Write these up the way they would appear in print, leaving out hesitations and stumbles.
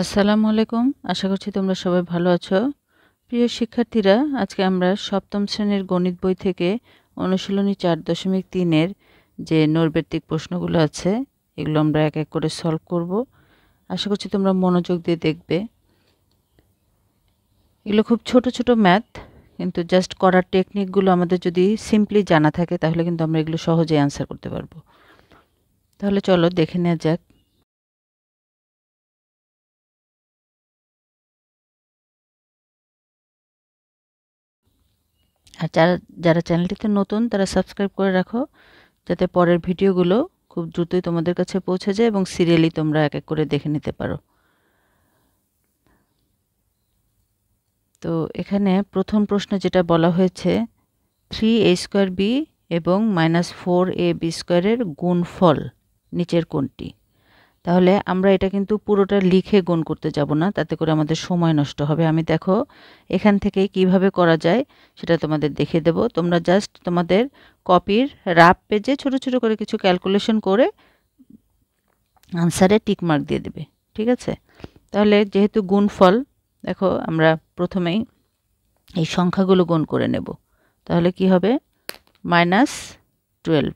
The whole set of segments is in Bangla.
আসসালামু আলাইকুম। আশা করছি তোমরা সবাই ভালো আছো। প্রিয় শিক্ষার্থীরা, আজকে আমরা সপ্তম শ্রেণীর গণিত বই থেকে অনুশীলনী 4.3 এর যে নৈর্ব্যক্তিক প্রশ্নগুলো আছে এগুলো আমরা এক এক করে সলভ করব। আশা করছি তোমরা মনোযোগ দিয়ে দেখবে। এগুলো খুব ছোট ছোট ম্যাথ, কিন্তু জাস্ট করার টেকনিকগুলো আমাদের যদি সিম্পলি জানা থাকে তাহলে কিন্তু আমরা এগুলো সহজেই অ্যান্সার করতে পারবো। তাহলে চলো দেখে নেওয়া যাক। আর যারা যারা চ্যানেলটিতে নতুন তারা সাবস্ক্রাইব করে রাখো, যাতে পরের ভিডিওগুলো খুব দ্রুতই তোমাদের কাছে পৌঁছে যায় এবং সিরিয়ালি তোমরা এক এক করে দেখে নিতে পারো। তো এখানে প্রথম প্রশ্ন যেটা বলা হয়েছে 3a² b এবং -4ab² এর গুণফল নিচের কোনটি? তাহলে আমরা এটা কিন্তু পুরোটা লিখে গুণ করতে যাব না, তাতে করে আমাদের সময় নষ্ট হবে। আমি দেখো এখান থেকে কিভাবে করা যায় সেটা তোমাদের দেখিয়ে দেব। তোমরা জাস্ট তোমাদের কপির রাফ পেজে ছোট ছোট করে কিছু ক্যালকুলেশন করে আনসারে টিক মার্ক দিয়ে দেবে, ঠিক আছে? তাহলে যেহেতু গুণফল, দেখো আমরা প্রথমেই এই সংখ্যাগুলো গুণ করে নেব। তাহলে কি হবে? -12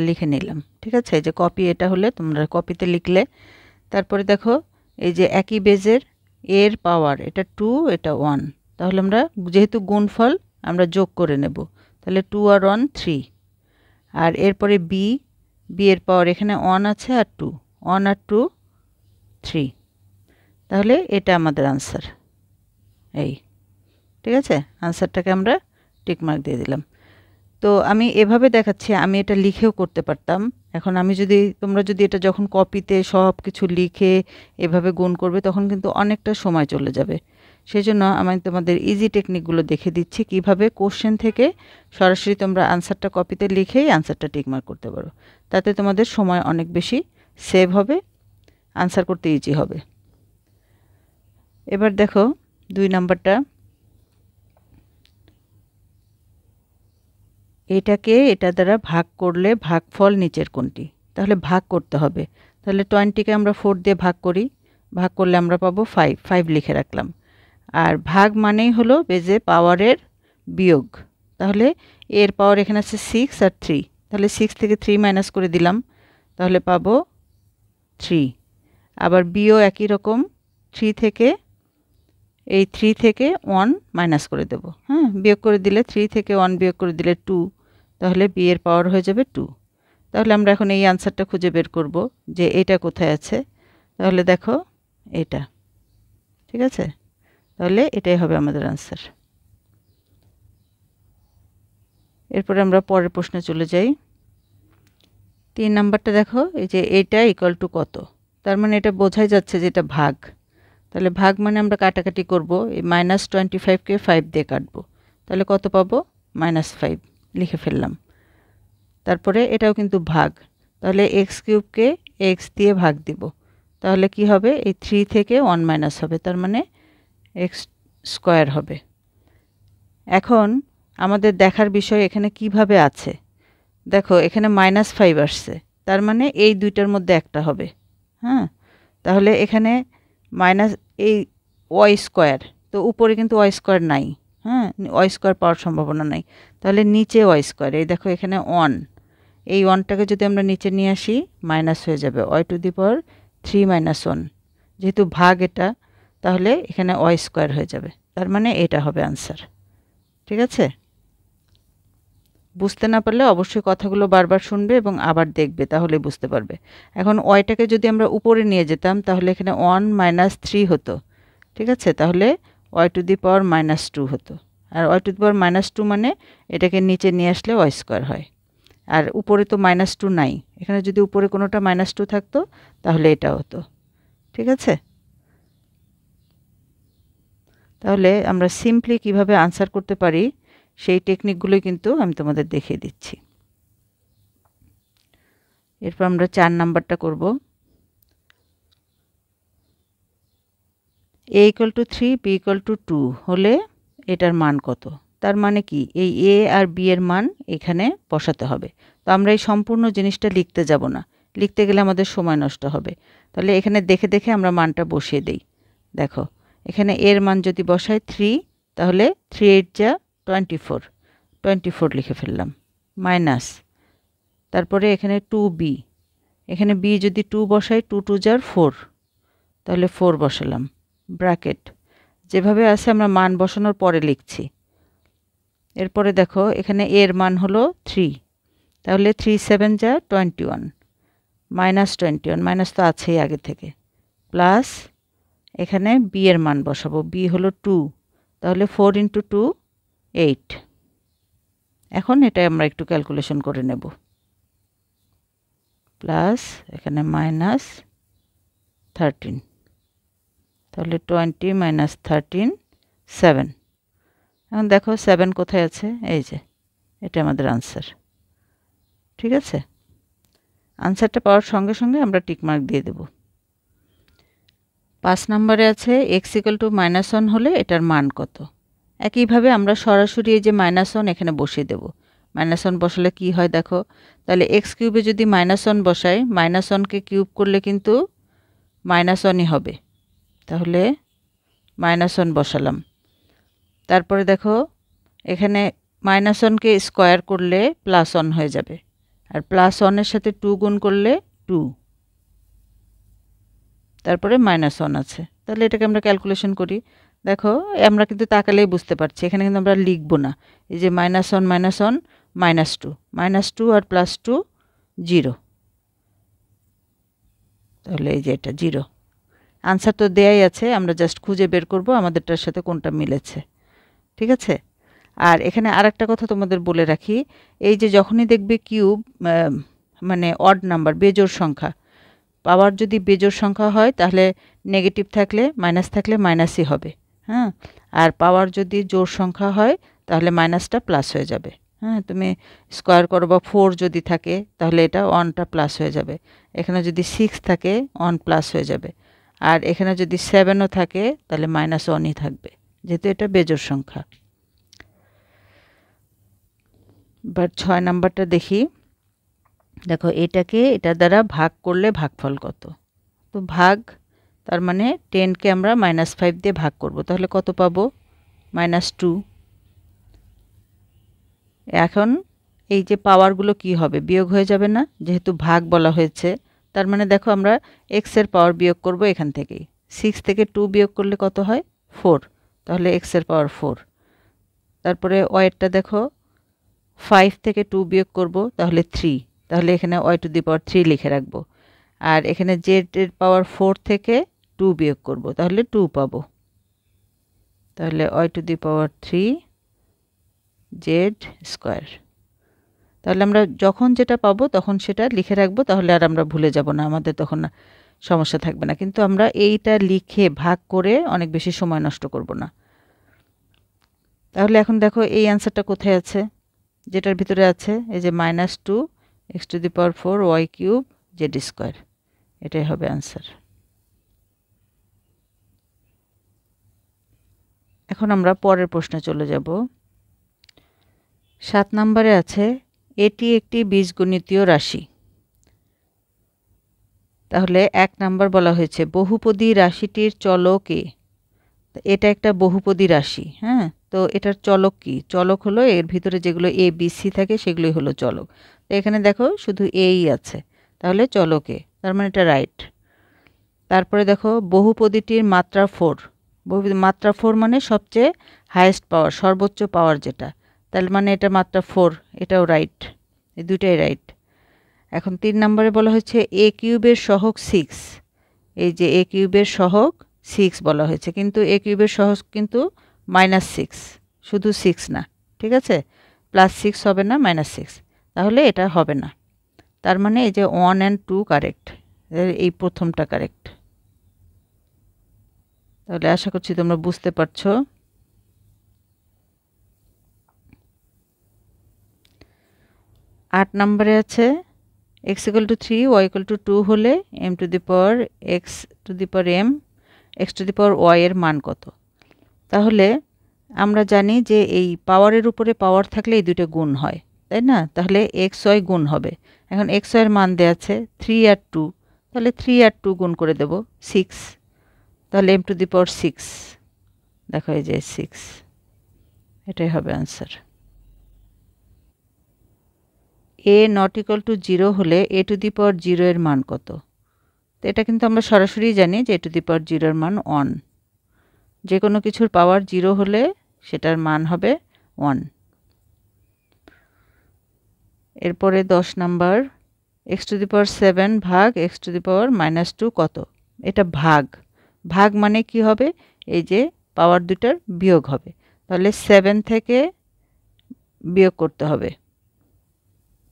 লিখে নিলাম, ঠিক আছে? এই যে কপি, এটা হলে তোমরা কপিতে লিখলে। তারপরে দেখো এই যে একই বেজের এর পাওয়ার, এটা 2, এটা 1। তাহলে আমরা যেহেতু গুণফল আমরা যোগ করে নেব। তাহলে 2 আর 1 3। আর এরপরে বি এর পাওয়ার এখানে 1 আছে আর 2, 1 আর 2 3। তাহলে এটা আমাদের আনসার। এই, ঠিক আছে? আনসারটাকে আমরা টিক মার্ক দিয়ে দিলাম। তো আমি এভাবে দেখাচ্ছি, আমি এটা লিখেও করতে পারতাম। এখন তোমরা যদি এটা যখন কপিতে সব কিছু লিখে এভাবে গুণ করবে তখন কিন্তু অনেকটা সময় চলে যাবে। সেই জন্য আমি তোমাদের ইজি টেকনিকগুলো দেখে দিচ্ছি কিভাবে কোশ্চেন থেকে সরাসরি তোমরা আনসারটা কপিতে লিখেই আনসারটা টিক মার্ক করতে পারো। তাতে তোমাদের সময় অনেক বেশি সেভ হবে, আনসার করতে ইজি হবে। এবার দেখো 2 নাম্বারটা। এটাকে এটা দ্বারা ভাগ করলে ভাগফল নিচের কোনটি? তাহলে ভাগ করতে হবে। তাহলে 20কে আমরা 4 দিয়ে ভাগ করি, ভাগ করলে আমরা পাবো 5, 5 লিখে রাখলাম। আর ভাগ মানেই হলো বেজে পাওয়ারের বিয়োগ। তাহলে এর পাওয়ার এখানে আছে 6 আর 3, তাহলে 6 থেকে 3 মাইনাস করে দিলাম, তাহলে পাবো 3। আবার বিও একই রকম, 3 থেকে 1 মাইনাস করে দেব। হ্যাঁ, বিয়োগ করে দিলে 3 থেকে 1 বিয়োগ করে দিলে 2, তাহলে বি এর পাওয়ার হয়ে যাবে 2। তাহলে আমরা এখন এই আনসারটা খুঁজে বের করব যে এটা কোথায় আছে। তাহলে দেখো এটা, ঠিক আছে? তাহলে এটাই হবে আমাদের আনসার। এরপরে আমরা পরের প্রশ্নে চলে যাই। 3 নাম্বারটা দেখো, এই যে এটা ইকুয়াল টু কত? তার মানে এটা বোঝাই যাচ্ছে যে এটা ভাগ। তাহলে ভাগ মানে আমরা কাটাকাটি করব, এই -25কে 5 দিয়ে কাটবো। তাহলে কত পাবো? -5 লিখে ফেললাম। তারপরে এটাও কিন্তু ভাগ, তাহলে x³ x দিয়ে ভাগ দিব। তাহলে কি হবে? এই 3 থেকে 1 মাইনাস হবে, তার মানে x² হবে। এখন আমাদের দেখার বিষয় এখানে কিভাবে আছে। দেখো এখানে -5 আসছে, তার মানে এই দুইটার মধ্যে একটা হবে। হ্যাঁ, তাহলে এখানে মাইনাস এই y², তো উপরে কিন্তু y² নাই। হ্যাঁ, y² পাওয়ার সম্ভাবনা নাই। তাহলে নিচে y², এই দেখো এখানে 1, এই 1টাকে যদি আমরা নিচে নিয়ে আসি মাইনাস হয়ে যাবে y⁻³ - 1। যেহেতু ভাগ এটা, তাহলে এখানে y² হয়ে যাবে, তার মানে এটা হবে আনসার। ঠিক আছে? বুঝতে না পারলে অবশ্যই কথাগুলো বারবার শুনবে এবং আবার দেখবে, তাহলে বুঝতে পারবে। এখন ওয়াইটাকে যদি আমরা উপরে নিয়ে যেতাম তাহলে এখানে 1 - 3 হতো, ঠিক আছে? তাহলে y⁻² হতো। আর y⁻² মানে এটাকে নিচে নিয়ে আসলে y² হয়। আর উপরে তো -2 নাই, এখানে যদি উপরে কোনোটা -2 থাকতো তাহলে এটা হতো। ঠিক আছে? তাহলে আমরা সিম্পলি কিভাবে আনসার করতে পারি সেই টেকনিকগুলোই কিন্তু আমি তোমাদের দেখিয়ে দিচ্ছি। এরপর আমরা 4 নাম্বারটা করব। a = 3 b = 2 হলে এটার মান কত? তার মানে কি এই a আর b এর মান এখানে বসাতে হবে। তো আমরা এই সম্পূর্ণ জিনিসটা লিখতে যাব না, লিখতে গেলে আমাদের সময় নষ্ট হবে। তাহলে এখানে দেখে দেখে আমরা মানটা বসিয়ে দেই। দেখো এখানে এর মান যদি বসাই 3, তাহলে 3 8 যা 24, 24 লিখে ফেললাম, মাইনাস তারপরে এখানে 2b, এখানে b যদি 2 বসাই 2 2 যার 4, তাহলে 4 বসালাম, ব্র্যাকেট যেভাবে আছে আমরা মান বসানোর পরে লিখছি। এরপরে দেখো এখানে এর মান হলো 3, তাহলে 3 7 যা 21, মাইনাস 21, মাইনাস তো আছেই আগে থেকে, প্লাস এখানে b এর মান বসাবো, b হলো 2, তাহলে 4 × 2 8। এখন এটা আমরা একটু ক্যালকুলেশন করে নেব, প্লাস এখানে মাইনাস 13, তাহলে 20 মাইনাস 13 7। এখন দেখো 7 কোথায় আছে, এই যে এটা আমাদের আনসার। ঠিক আছে, আনসারটা পাওয়ার সঙ্গে সঙ্গে আমরা টিক মার্ক দিয়ে দেব। 5 নম্বরে আছে x = -1 হলে এটার মান কত। একইভাবে আমরা সরাসরি এই যে -1 এখানে বসিয়ে দেব। -1 বসালে কি হয় দেখো, তাহলে x কিউবে যদি -1 বসাই, -1কে কিউব করলে কিন্তু -1ই হবে, তাহলে -1 বসালাম। তারপরে দেখো এখানে -1কে স্কোয়ার করলে +1 হয়ে যাবে, আর +1 এর সাথে 2 গুণ করলে 2, তারপরে -1 আছে। তাহলে এটাকে আমরা ক্যালকুলেশন করি। দেখো আমরা কিন্তু তাকালেই বুঝতে পারছি, এখানে কিন্তু আমরা লিখব না। এই যে -1 -1 -2, -2 আর +2 0, তাহলে এই যে এটা 0। আনসার তো দেয়াই আছে, আমরা জাস্ট খুঁজে বের করব আমাদেরটার সাথে কোনটা মিলেছে। ঠিক আছে, আর এখানে আরেকটা কথা তোমাদের বলে রাখি, এই যে যখনই দেখবে কিউব মানে অড নাম্বার, বেজোড় সংখ্যা, পাওয়ার যদি বেজোড় সংখ্যা হয় তাহলে নেগেটিভ থাকলে মাইনাস থাকলে মাইনাসই হবে, হ্যাঁ। আর পাওয়ার যদি জোড় সংখ্যা হয় তাহলে মাইনাসটা প্লাস হয়ে যাবে, হ্যাঁ। তুমি স্কোয়ার করো বা 4 যদি থাকে তাহলে এটা 1টা প্লাস হয়ে যাবে, এখানে যদি 6 থাকে 1 প্লাস হয়ে যাবে, আর এখানে যদি 7ও থাকে তাহলে -1ই থাকবে, যেহেতু এটা বেজোড় সংখ্যা। এবার 6 নাম্বারটা দেখি। দেখো এটাকে এটা দ্বারা ভাগ করলে ভাগফল কত। তো ভাগ, তার মানে 10কে আমরা -5 দিয়ে ভাগ করব, তাহলে কত পাবো, -2। এখন এই যে পাওয়ারগুলো কি হবে, বিয়োগ হয়ে যাবে না, যেহেতু ভাগ বলা হয়েছে। তার মানে দেখো আমরা x এর পাওয়ার বিয়োগ করব এখান থেকেই। 6 থেকে 2 বিয়োগ করলে কত হয়, 4, তাহলে x এর পাওয়ার 4। তারপরে y এরটা দেখো 5 থেকে 2 বিয়োগ করব, তাহলে 3, তাহলে এখানে y⁻³ লিখে রাখবো। আর এখানে z এর পাওয়ার 4 থেকে 2 বিয়োগ করব, তাহলে 2 পাবো, তাহলে y⁻³ z²। তাহলে আমরা যখন যেটা পাবো তখন সেটা লিখে রাখবো, তাহলে আর আমরা ভুলে যাব না, আমাদের তখন সমস্যা থাকবে না। কিন্তু আমরা এইটা লিখে ভাগ করে অনেক বেশি সময় নষ্ট করব না। তাহলে এখন দেখো এই অ্যান্সারটা কোথায় আছে, যেটার ভিতরে আছে এই যে -2 x⁴ y³ z², এটাই হবে অ্যান্সার। এখন আমরা পরের প্রশ্নে চলে যাব। 7 নম্বরে আছে এটি একটি বীজগণিতীয় রাশি। তাহলে 1 নাম্বার বলা হয়েছে বহুপদী রাশিটির চলক এ। এটা একটা বহুপদী রাশি, হ্যাঁ। তো এটার চলক কি, চলক হলো এর ভিতরে যেগুলো a b c থাকে সেগুলোই হলো চলক। তো এখানে দেখো শুধু এই আছে, তাহলে চলক এ, তার মানে এটা রাইট। তারপরে দেখো বহুপদীটির মাত্রা 4, মাত্রা 4 মানে সবচেয়ে হাইয়েস্ট পাওয়ার, সর্বোচ্চ পাওয়ার যেটা, তার মানে এটা মাত্রা 4, এটাও রাইট, এই দুটাই রাইট। এখন 3 নম্বরে বলা হচ্ছে a কিউবের সহগ 6। এই যে a কিউবের সহগ 6 বলা হয়েছে, কিন্তু a কিউবের সহগ কিন্তু -6, শুধু 6 না, ঠিক আছে, +6 হবে না, -6, তাহলে এটা হবে না। তার মানে এই যে 1 and 2 কারেক্ট, এই প্রথমটা কারেক্ট। তাহলে আশা করছি তোমরা বুঝতে পারছো। 8 নম্বরে আছে x = 3 y = 2 হলে m⁴x⁴m x⁴y এর মান কত। তাহলে আমরা জানি যে এই পাওয়ারের উপরে পাওয়ার থাকলে এই দুটো গুণ হয়, তাই না, তাহলে xy গুণ হবে। এখন xy এর মান দেওয়া আছে 3 আর 2, তাহলে 3 আর 2 গুণ করে দেব 6, তাহলে m টু দি পাওয়ার 6, দেখো এই যে 6, এটাই হবে answer. a not equal to 0 হলে a টু দি পাওয়ার 0 এর মান কত? তো এটা কিন্তু আমরা সরাসরি জানি যে a টু দি পাওয়ার 0 এর মান 1। যে কোনো কিছুর পাওয়ার 0 হলে সেটার মান হবে 1। এরপরে 10 নাম্বার, x টু দি পাওয়ার 7 ভাগ x টু দি পাওয়ার -2 কত? এটা ভাগ, ভাগ মানে কি হবে? এই যে পাওয়ার দুটার বিয়োগ হবে, তাহলে 7 থেকে বিয়োগ করতে হবে,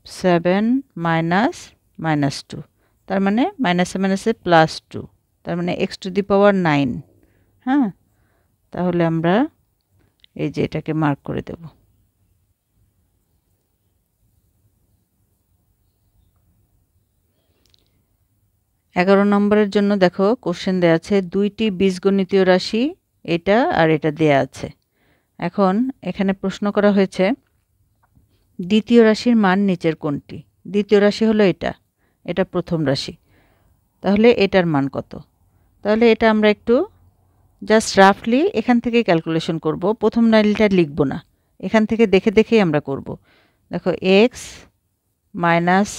7 মাইনাস -2, তার মানে মাইনাসে মাইনাসে +2, তার মানে x টু দি পাওয়ার 9। হ্যাঁ, তাহলে আমরা এই যে এটাকে মার্ক করে দেব। এগারো নম্বরের জন্য দেখো কোশ্চেন দেয়া আছে, দুইটি বীজগণিতীয় রাশি, এটা আর এটা দেয়া আছে। এখন এখানে প্রশ্ন করা হয়েছে দ্বিতীয় রাশির মান নিচের কোনটি? দ্বিতীয় রাশি হলো এটা, এটা প্রথম রাশি, তাহলে এটার মান কত? তাহলে এটা আমরা একটু জাস্ট রাফলি এখান থেকে ক্যালকুলেশন করব, প্রথম লাইনটা লিখব না, এখান থেকে দেখে দেখেই আমরা করব। দেখো x মাইনাস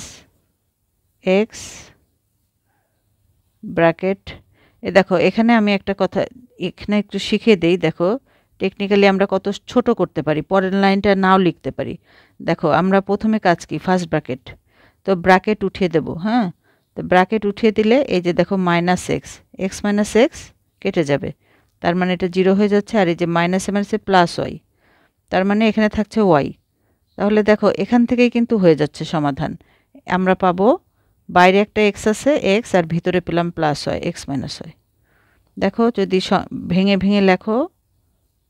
x ব্র্যাকেট, এ দেখো এখানে আমি একটা কথা এখানে একটু শিখিয়ে দেই। দেখো টেকনিক্যালি আমরা কত ছোট করতে পারি, পরের লাইনটা নাও লিখতে পারি। দেখো আমরা প্রথমে কাজ কি, ফার্স্ট ব্র্যাকেট, তো ব্র্যাকেট উঠিয়ে দেব। হ্যাঁ, তো ব্র্যাকেট উঠিয়ে দিলে এই যে দেখো minus x, x minus x কেটে যাবে, তার মানে এটা 0 হয়ে যাচ্ছে। আর এই যে মাইনাসে মাইনাসে প্লাস ওয়াই, তার মানে এখানে থাকছে ওয়াই। তাহলে দেখো এখান থেকেই কিন্তু হয়ে যাচ্ছে সমাধান। আমরা পাবো বাইরে একটা এক্স আছে এক্স, আর ভিতরে পেলাম plus y, x minus y. দেখো যদি ভেঙে ভেঙে লেখো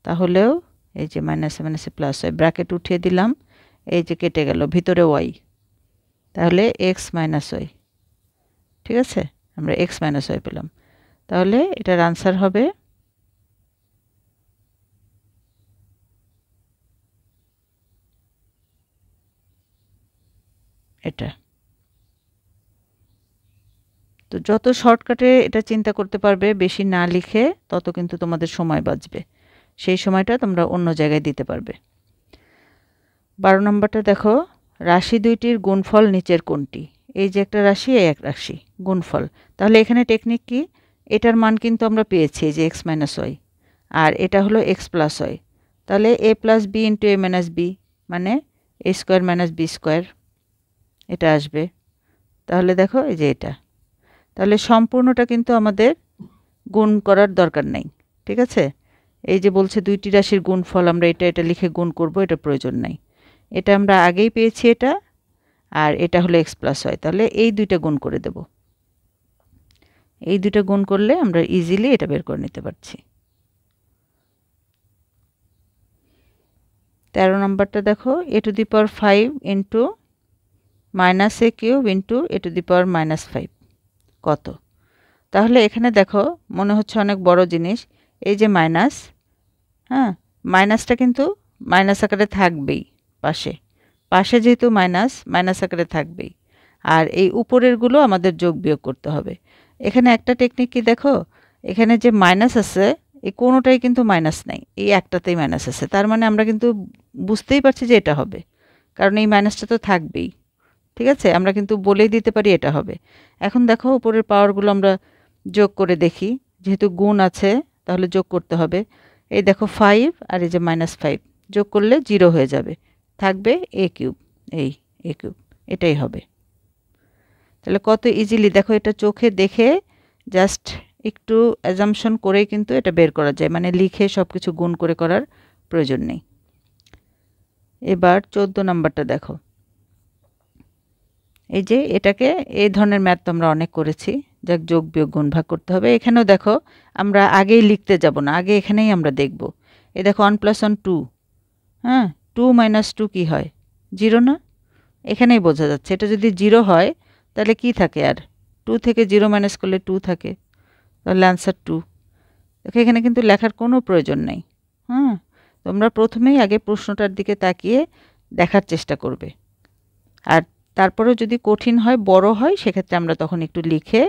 তাহলেও এই যে মাইনাসে মাইনাসে প্লাস ওয়াই, ব্র্যাকেট উঠিয়ে দিলাম, এই যে কেটে গেল, ভিতরে ওয়াই, তাহলে এক্স মাইনাস ওয়াই। ঠিক আছে, আমরা এক্স মাইনাস ওয়াই পেলাম। তাহলে এটার আনসার হবে এটা। তো যত শর্টকাটে এটা চিন্তা করতে পারবে, বেশি না লিখে, তত কিন্তু তোমাদের সময় বাঁচবে, সেই সময়টা তোমরা অন্য জায়গায় দিতে পারবে। 12 নম্বরটা দেখো, রাশি দুইটির গুণফল নিচের কোনটি? এই যে একটা রাশি, এই এক রাশি, গুণফল। তাহলে এখানে টেকনিক কি, এটার মান কিন্তু আমরা পেয়েছি যে এক্স মাইনাস ওয়াই, আর এটা হলো এক্স প্লাস ওয়াই, তাহলে এ প্লাস বি ইন্টু এ মাইনাস বি, মানে এ স্কোয়ার মাইনাস বি স্কোয়ার, এটা আসবে। তাহলে দেখো এই যে এটা, তাহলে সম্পূর্ণটা কিন্তু আমাদের গুণ করার দরকার নেই। ঠিক আছে, এই যে বলছে দুইটি রাশির গুণফল, আমরা এটা এটা লিখে গুণ করব, এটা প্রয়োজন নাই, এটা আমরা আগেই পেয়েছি এটা, আর এটা হলো এক্স প্লাস ওয়াই, তাহলে এই দুইটা গুণ করে দেব। এই দুইটা গুণ করলে আমরা ইজিলি এটা বের করে নিতে পারছি। 13 নম্বরটা দেখো, a to the power 5 into minus a cube into a to the power -5 কত? তাহলে এখানে দেখো মনে হচ্ছে অনেক বড় জিনিস, এই যে মাইনাস, হ্যাঁ, মাইনাসটা কিন্তু মাইনাস আকারে থাকবেই, পাশে পাশে যেহেতু মাইনাস, মাইনাস আকারে থাকবেই, আর এই উপরেরগুলো আমাদের যোগ বিয়োগ করতে হবে। এখানে একটা টেকনিক কি দেখো, এখানে যে মাইনাস আছে এই কোনোটাই কিন্তু মাইনাস নাই, এই একটাতেই মাইনাস আছে, তার মানে আমরা কিন্তু বুঝতেই পারছি যে এটা হবে, কারণ এই মাইনাসটা তো থাকবেই। ঠিক আছে, আমরা কিন্তু বলেই দিতে পারি এটা হবে। এখন দেখো উপরের পাওয়ারগুলো আমরা যোগ করে দেখি, যেহেতু গুণ আছে তাহলে যোগ করতে হবে। এই দেখো 5 আর এই যে -5 যোগ করলে 0 হয়ে যাবে, থাকবে এ কিউব, এই এ কিউব, এটাই হবে। তাহলে কত ইজিলি দেখো, এটা চোখে দেখে জাস্ট একটু অ্যাজাম্পশন করেই কিন্তু এটা বের করা যায়, মানে লিখে সব কিছু গুণ করে করার প্রয়োজন নেই। এবার 14 নাম্বারটা দেখো, এই যে এটাকে এই ধরনের ম্যাথ তো আমরা অনেক করেছি, যাক যোগ বিয়োগ গুণ ভাগ করতে হবে। এখানেও দেখো আমরা আগেই লিখতে যাব না, আগে এখানেই আমরা দেখব। এই দেখো 1 + 1 2, হ্যাঁ, 2 - 2 কি হয়? 0 না? এখানেই বোঝা যাচ্ছে, এটা যদি 0 হয় তাহলে কি থাকে, আর 2 থেকে 0 মাইনাস করলে 2 থাকে, তাহলে আনসার 2। দেখো এখানে কিন্তু লেখার কোনো প্রয়োজন নেই। হ্যাঁ, তোমরা প্রথমেই আগে প্রশ্নটার দিকে তাকিয়ে দেখার চেষ্টা করবে, আর তারপরেও যদি কঠিন হয়, বড় হয়, সেক্ষেত্রে আমরা তখন একটু লিখে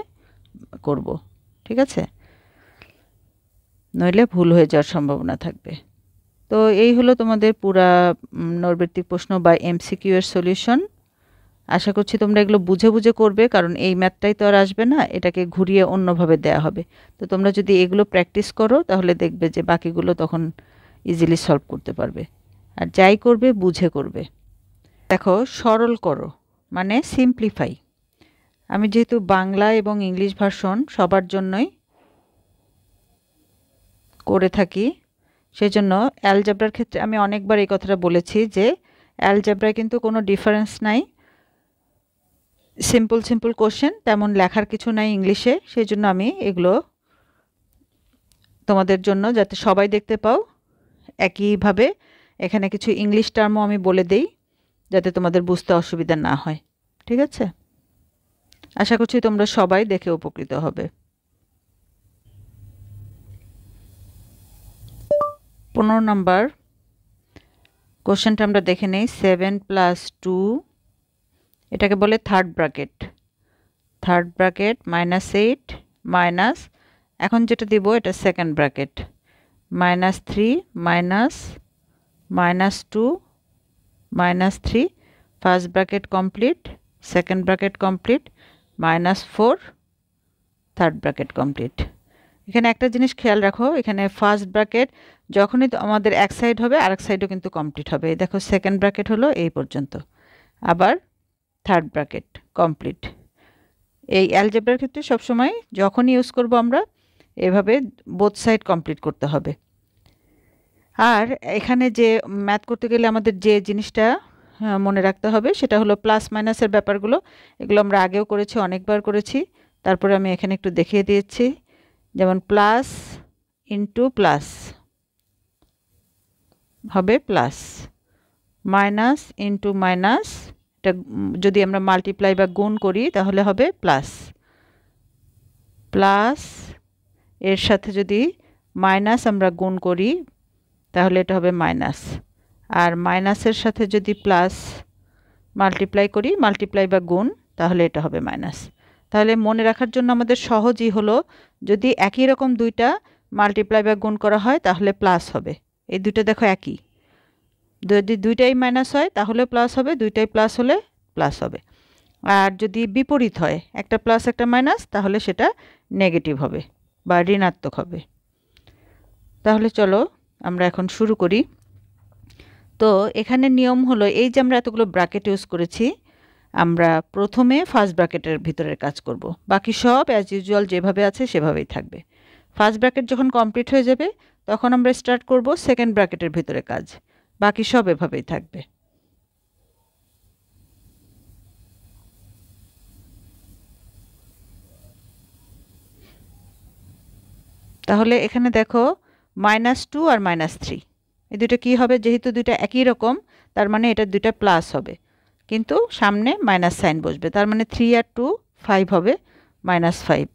করব। ঠিক আছে, নইলে ভুল হয়ে যাওয়ার সম্ভাবনা থাকবে। তো এই হলো তোমাদের পুরা নৈর্ব্যক্তিক প্রশ্ন বা এমসিকিউ এর সলিউশন। আশা করছি তোমরা এগুলো বুঝে বুঝে করবে, কারণ এই ম্যাথটাই তো আর আসবে না, এটাকে ঘুরিয়ে অন্যভাবে দেয়া হবে। তো তোমরা যদি এগুলো প্র্যাকটিস করো তাহলে দেখবে যে বাকিগুলো তখন ইজিলি সলভ করতে পারবে। আর যাই করবে বুঝে করবে। দেখো, সরল করো মানে সিম্পলিফাই। আমি যেহেতু বাংলা এবং ইংলিশ ভার্সন সবার জন্যই করে থাকি, সেজন্য অ্যালজেব্রার ক্ষেত্রে আমি অনেকবার এই কথাটা বলেছি যে অ্যালজেব্রায় কিন্তু কোনো ডিফারেন্স নাই। সিম্পল সিম্পল কোশ্চেন, তেমন লেখার কিছু নাই ইংলিশে, সেই জন্য আমি এগুলো তোমাদের জন্য যাতে সবাই দেখতে পাও একইভাবে এখানে কিছু ইংলিশ টার্মও আমি বলে দেই যাতে তোমাদের বুঝতে অসুবিধা না হয়। ঠিক আছে? আশা করছি তোমরা সবাই দেখে উপকৃত হবে। 15 নম্বর কোশ্চেনটা আমরা দেখে নেই। 7 + 2, এটাকে বলে third bracket. Third bracket -8 minus, এখন যেটা দিব এটা second bracket, -3 -2 -3, first bracket complete, second bracket complete, -4, third bracket complete. এখানে একটা জিনিস খেয়াল রাখো, এখানে ফার্স্ট ব্র্যাকেট যখনই আমাদের এক সাইড হবে আরেক সাইডও কিন্তু কমপ্লিট হবে। দেখো সেকেন্ড ব্র্যাকেট হলো এই পর্যন্ত, আবার থার্ড ব্র্যাকেট কমপ্লিট। এই অ্যালজেব্রার ক্ষেত্রে সবসময় যখনই ইউজ করব আমরা এভাবে বোথ সাইড কমপ্লিট করতে হবে। আর এখানে যে ম্যাথ করতে গেলে আমাদের যে জিনিসটা মনে রাখতে হবে সেটা হলো প্লাস মাইনাসের ব্যাপারগুলো। এগুলো আমরা আগেও করেছি, অনেকবার করেছি, তারপরে আমি এখানে একটু দেখিয়ে দিয়েছি। যেমন প্লাস ইন্টু প্লাস হবে প্লাস, মাইনাস ইন্টু মাইনাস, এটা যদি আমরা মাল্টিপ্লাই বা গুণ করি তাহলে হবে প্লাস, প্লাস এর সাথে যদি মাইনাস আমরা গুণ করি তাহলে এটা হবে মাইনাস, আর মাইনাসের সাথে যদি প্লাস মাল্টিপ্লাই করি, মাল্টিপ্লাই বা গুণ, তাহলে এটা হবে মাইনাস। তাহলে মনে রাখার জন্য আমাদের সহজই হলো, যদি একই রকম দুইটা মাল্টিপ্লাই বা গুণ করা হয় তাহলে প্লাস হবে। এই দুটো দেখো একই, যদি দুইটাই মাইনাস হয় তাহলে প্লাস হবে, দুইটাই প্লাস হলে প্লাস হবে। আর যদি বিপরীত হয়, একটা প্লাস একটা মাইনাস, তাহলে সেটা নেগেটিভ হবে বা ঋণাত্মক হবে। তাহলে চলো আমরা এখন শুরু করি। তো এখানে নিয়ম হলো, এই যে আমরা এতগুলো ব্র্যাকেট ইউজ করেছি, আমরা প্রথমে ফার্স্ট ব্র্যাকেটের ভিতরের কাজ করব, বাকি সব অ্যাজ ইউজুয়াল যেভাবে আছে সেভাবেই থাকবে। ফার্স্ট ব্র্যাকেট যখন কমপ্লিট হয়ে যাবে তখন আমরা স্টার্ট করব সেকেন্ড ব্র্যাকেটের ভিতরে কাজ, বাকি সব এভাবেই থাকবে। তাহলে এখানে দেখো -2 আর -3, এই দুটো কী হবে, যেহেতু দুটো একই রকম তার মানে এটা দুটো প্লাস হবে, কিন্তু সামনে মাইনাস সাইন বসবে, তার মানে 3 আর 2 5 হবে, -5।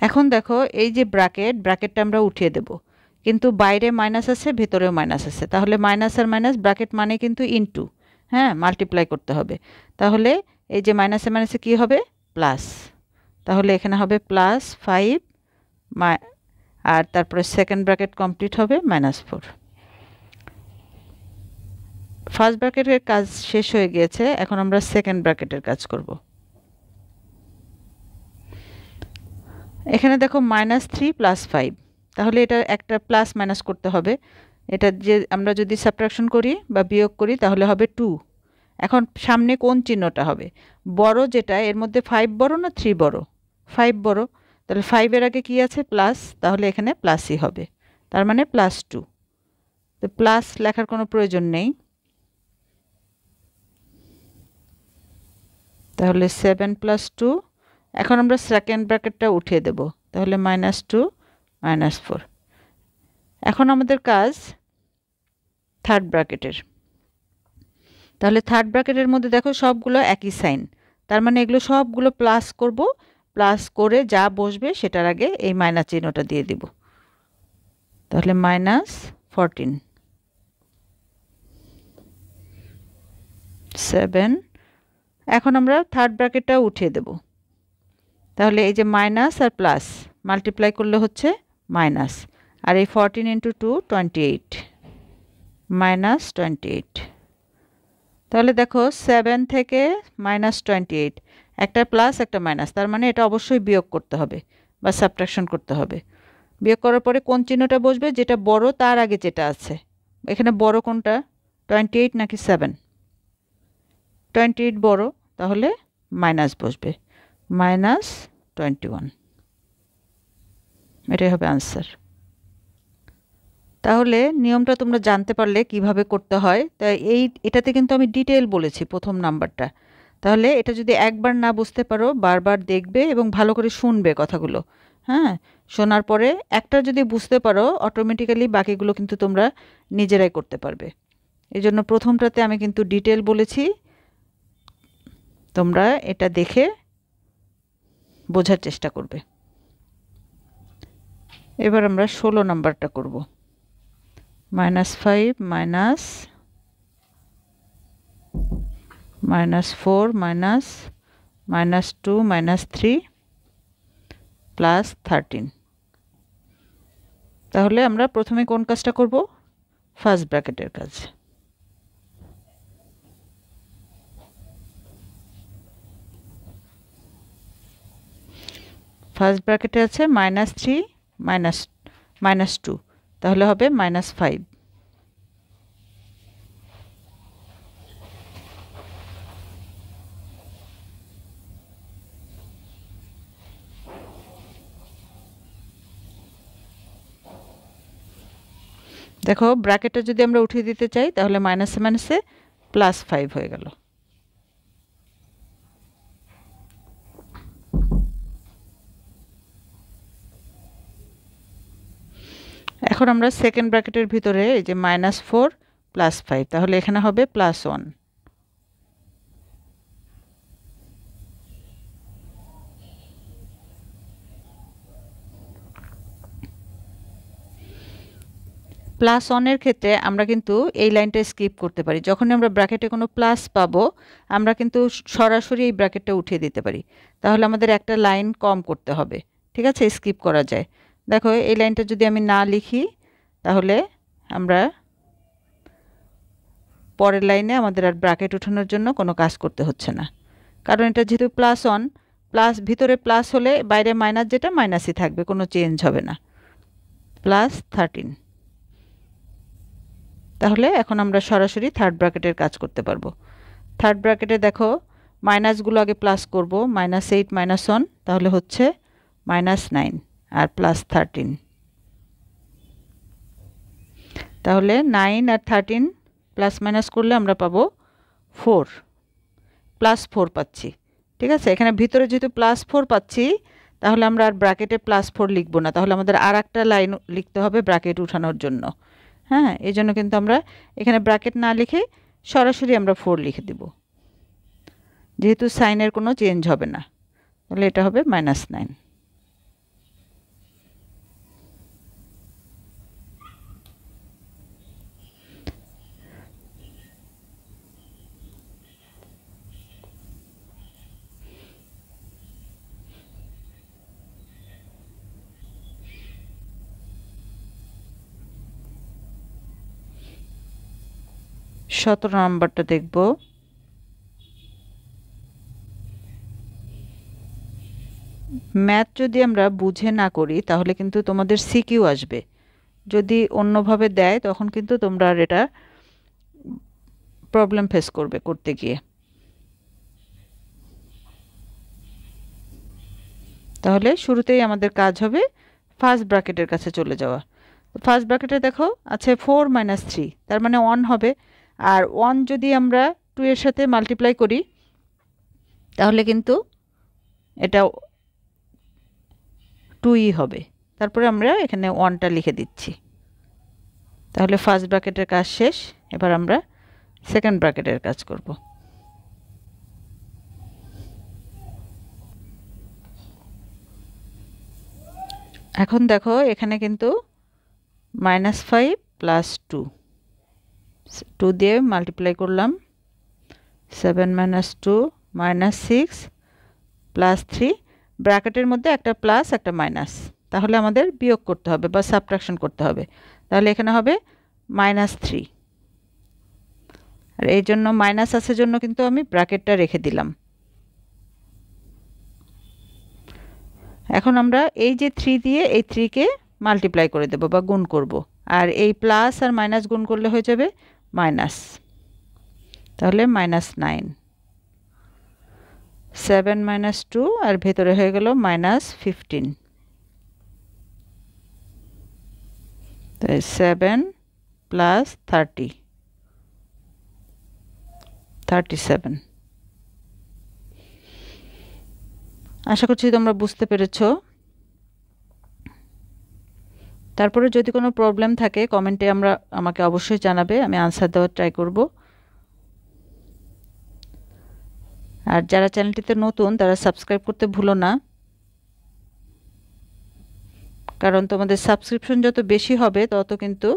এখন দেখো এই যে ব্র্যাকেটটা আমরা উঠিয়ে দেব, কিন্তু বাইরে মাইনাস আছে ভেতরেও মাইনাস আছে, তাহলে মাইনাস আর মাইনাস, ব্র্যাকেট মানে কিন্তু ইনটু, হ্যাঁ, মাল্টিপ্লাই করতে হবে। তাহলে এই যে মাইনাসে মাইনাসে কী হবে, প্লাস, তাহলে এখানে হবে +5 আর তারপরে সেকেন্ড ব্র্যাকেট কমপ্লিট হবে -4। ফার্স্ট ব্র্যাকেটের কাজ শেষ হয়ে গিয়েছে, এখন আমরা সেকেন্ড ব্র্যাকেটের কাজ করব। এখানে দেখো -3 + 5, তাহলে এটা একটা প্লাস মাইনাস করতে হবে, এটা যে আমরা যদি সাবট্রাকশন করি বা বিয়োগ করি তাহলে হবে 2। এখন সামনে কোন চিহ্নটা হবে, বড় যেটা, এর মধ্যে 5 বড় না 3 বড়, 5 বড়, তাহলে 5-এর আগে কি আছে, প্লাস, তাহলে এখানে প্লাসই হবে, তার মানে +2। তো প্লাস লেখার কোনো প্রয়োজন নেই, তাহলে 7 + 2। এখন আমরা সেকেন্ড ব্র্যাকেটটা উঠিয়ে দেব, তাহলে -2 -4। এখন আমাদের কাজ থার্ড ব্র্যাকেটের। তাহলে থার্ড ব্র্যাকেটের মধ্যে দেখো সবগুলো একই সাইন, তার মানে এগুলো সবগুলো প্লাস করব, প্লাস করে যা বসবে সেটার আগে এই মাইনাস চিহ্নটা দিয়ে দিব, তাহলে -14। 7 এখন আমরা থার্ড ব্র্যাকেটটা উঠিয়ে দেব তাহলে এই যে মাইনাস আর প্লাস মাল্টিপ্লাই করলে হচ্ছে মাইনাস আর এই 14 × 2 28 -28 তাহলে দেখো 7 থেকে -28 একটা প্লাস একটা মাইনাস তার মানে এটা অবশ্যই বিয়োগ করতে হবে বা সাবট্রাকশন করতে হবে বিয়োগ করার পরে কোন চিহ্নটা বসবে যেটা বড় তার আগে যেটা আছে এখানে বড় কোনটা 28 নাকি 7 28 বড় তাহলে মাইনাস বসবে -21 এটাই হবে आंसर তাহলে নিয়মটা তোমরা জানতে পারলে কিভাবে করতে হয় তাই এটাতে কিন্তু আমি ডিটেইল বলেছি প্রথম নাম্বারটা তাহলে এটা যদি একবার না বুঝতে পারো বারবার দেখবে এবং ভালো করে শুনবে কথাগুলো হ্যাঁ শোনার পরে একটা যদি বুঝতে পারো অটোমেটিক্যালি বাকিগুলো কিন্তু তোমরা নিজেরাই করতে পারবে এইজন্য প্রথমটাতে আমি কিন্তু ডিটেইল বলেছি তোমরা এটা দেখে বোঝার চেষ্টা করবে এবার আমরা 16 নাম্বারটা করব -5 -4 -2 -3 +13 তাহলে আমরা প্রথমে কোন কাজটা করব ফার্স্ট ব্র্যাকেটের কাজ ফার্স্ট ব্র্যাকেটে আছে -3 -2 তাহলে হবে -5 দেখো ব্র্যাকেটে যদি আমরা উঠিয়ে দিতে চাই তাহলে মাইনাসে মাইনাসে +5 হয়ে গেল এখন আমরা সেকেন্ড ব্র্যাকেটের ভিতরে এই যে -4 +5 তাহলে এখানে হবে +1 +1 এর ক্ষেত্রে আমরা কিন্তু এই লাইনটা স্কিপ করতে পারি যখন আমরা ব্র্যাকেটে কোনো প্লাস পাবো আমরা কিন্তু সরাসরি এই ব্র্যাকেটটা উঠিয়ে দিতে পারি তাহলে আমাদের একটা লাইন কম করতে হবে ঠিক আছে স্কিপ করা যায় দেখো এই লাইনটা যদি আমি না লিখি তাহলে আমরা পরের লাইনে আমাদের আর ব্র্যাকেট উঠানোর জন্য কোনো কাজ করতে হচ্ছে না কারণ এটা যেহেতু +1 প্লাস ভিতরে প্লাস হলে বাইরে মাইনাস যেটা মাইনাসই থাকবে কোনো চেঞ্জ হবে না +13 তাহলে এখন আমরা সরাসরি থার্ড ব্র্যাকেটের কাজ করতে পারবো থার্ড ব্র্যাকেটে দেখো মাইনাসগুলো আগে প্লাস করব -8 -1 তাহলে হচ্ছে -9 আর +13 তাহলে 9 আর 13 প্লাস মাইনাস করলে আমরা পাবো 4 +4 পাচ্ছি ঠিক আছে এখানে ভিতরে যেহেতু +4 পাচ্ছি তাহলে আমরা আর ব্র্যাকেটে +4 লিখব না তাহলে আমাদের আরেকটা লাইন লিখতে হবে ব্র্যাকেট উঠানোর জন্য হ্যাঁ এইজন্য কিন্তু আমরা এখানে ব্র্যাকেট না লিখে সরাসরি আমরা 4 লিখে দেব যেহেতু সাইনের কোনো চেঞ্জ হবে না তাহলে এটা হবে -9 17 নাম্বারটা দেখব ম্যাথ যদি আমরা বুঝে না করি তাহলে কিন্তু তোমাদের সিকিউ আসবে যদি অন্যভাবে দেয় তখন কিন্তু তোমরা আর এটা প্রবলেম ফেস করবে করতে গিয়ে তাহলে শুরুতেই আমাদের কাজ হবে ফার্স্ট ব্র্যাকেটের কাছে চলে যাওয়া ফার্স্ট ব্র্যাকেটে দেখো আছে 4 - 3 তার মানে 1 হবে আর 1 যদি আমরা 2 এর সাথে মাল্টিপ্লাই করি তাহলে কিন্তু এটা 2ই হবে তারপরে আমরা এখানে 1টা লিখে দিচ্ছি তাহলে ফার্স্ট ব্র্যাকেটের কাজ শেষ এবার আমরা সেকেন্ড ব্র্যাকেটের কাজ করব এখন দেখো এখানে কিন্তু -5 + 2 2 দিয়ে মাল্টিপ্লাই করলাম 7 minus 2 minus 6 plus 3 ব্র্যাকেটের মধ্যে একটা প্লাস একটা মাইনাস, তাহলে আমাদের বিয়োগ করতে হবে বা সাবট্রাকশন করতে হবে। তাহলে এখানে হবে -3, আর এই জন্য মাইনাস আছে জন্য কিন্তু আমি ব্র্যাকেটটা রেখে দিলাম। এখন আমরা এই যে 3 দিয়ে এই 3 কে মাল্টিপ্লাই করে দেব বা গুণ করব, আর এই প্লাস আর মাইনাস গুণ করলে হয়ে যাবে মাইনাস, তাহলে -9। 7 minus 2 আর ভেতরে হয়ে গেল -15, তাই 7 plus 30 37। আশা করছি তোমরা বুঝতে পেরেছো। তারপরে যদি কোনো প্রবলেম থাকে কমেন্টে আমাকে অবশ্যই জানাবে, আমি আনসার দেওয়ার ট্রাই করব। আর যারা চ্যানেলটিতে নতুন তারা সাবস্ক্রাইব করতে ভুলো না, কারণ তোমাদের সাবস্ক্রিপশন যত বেশি হবে তত কিন্তু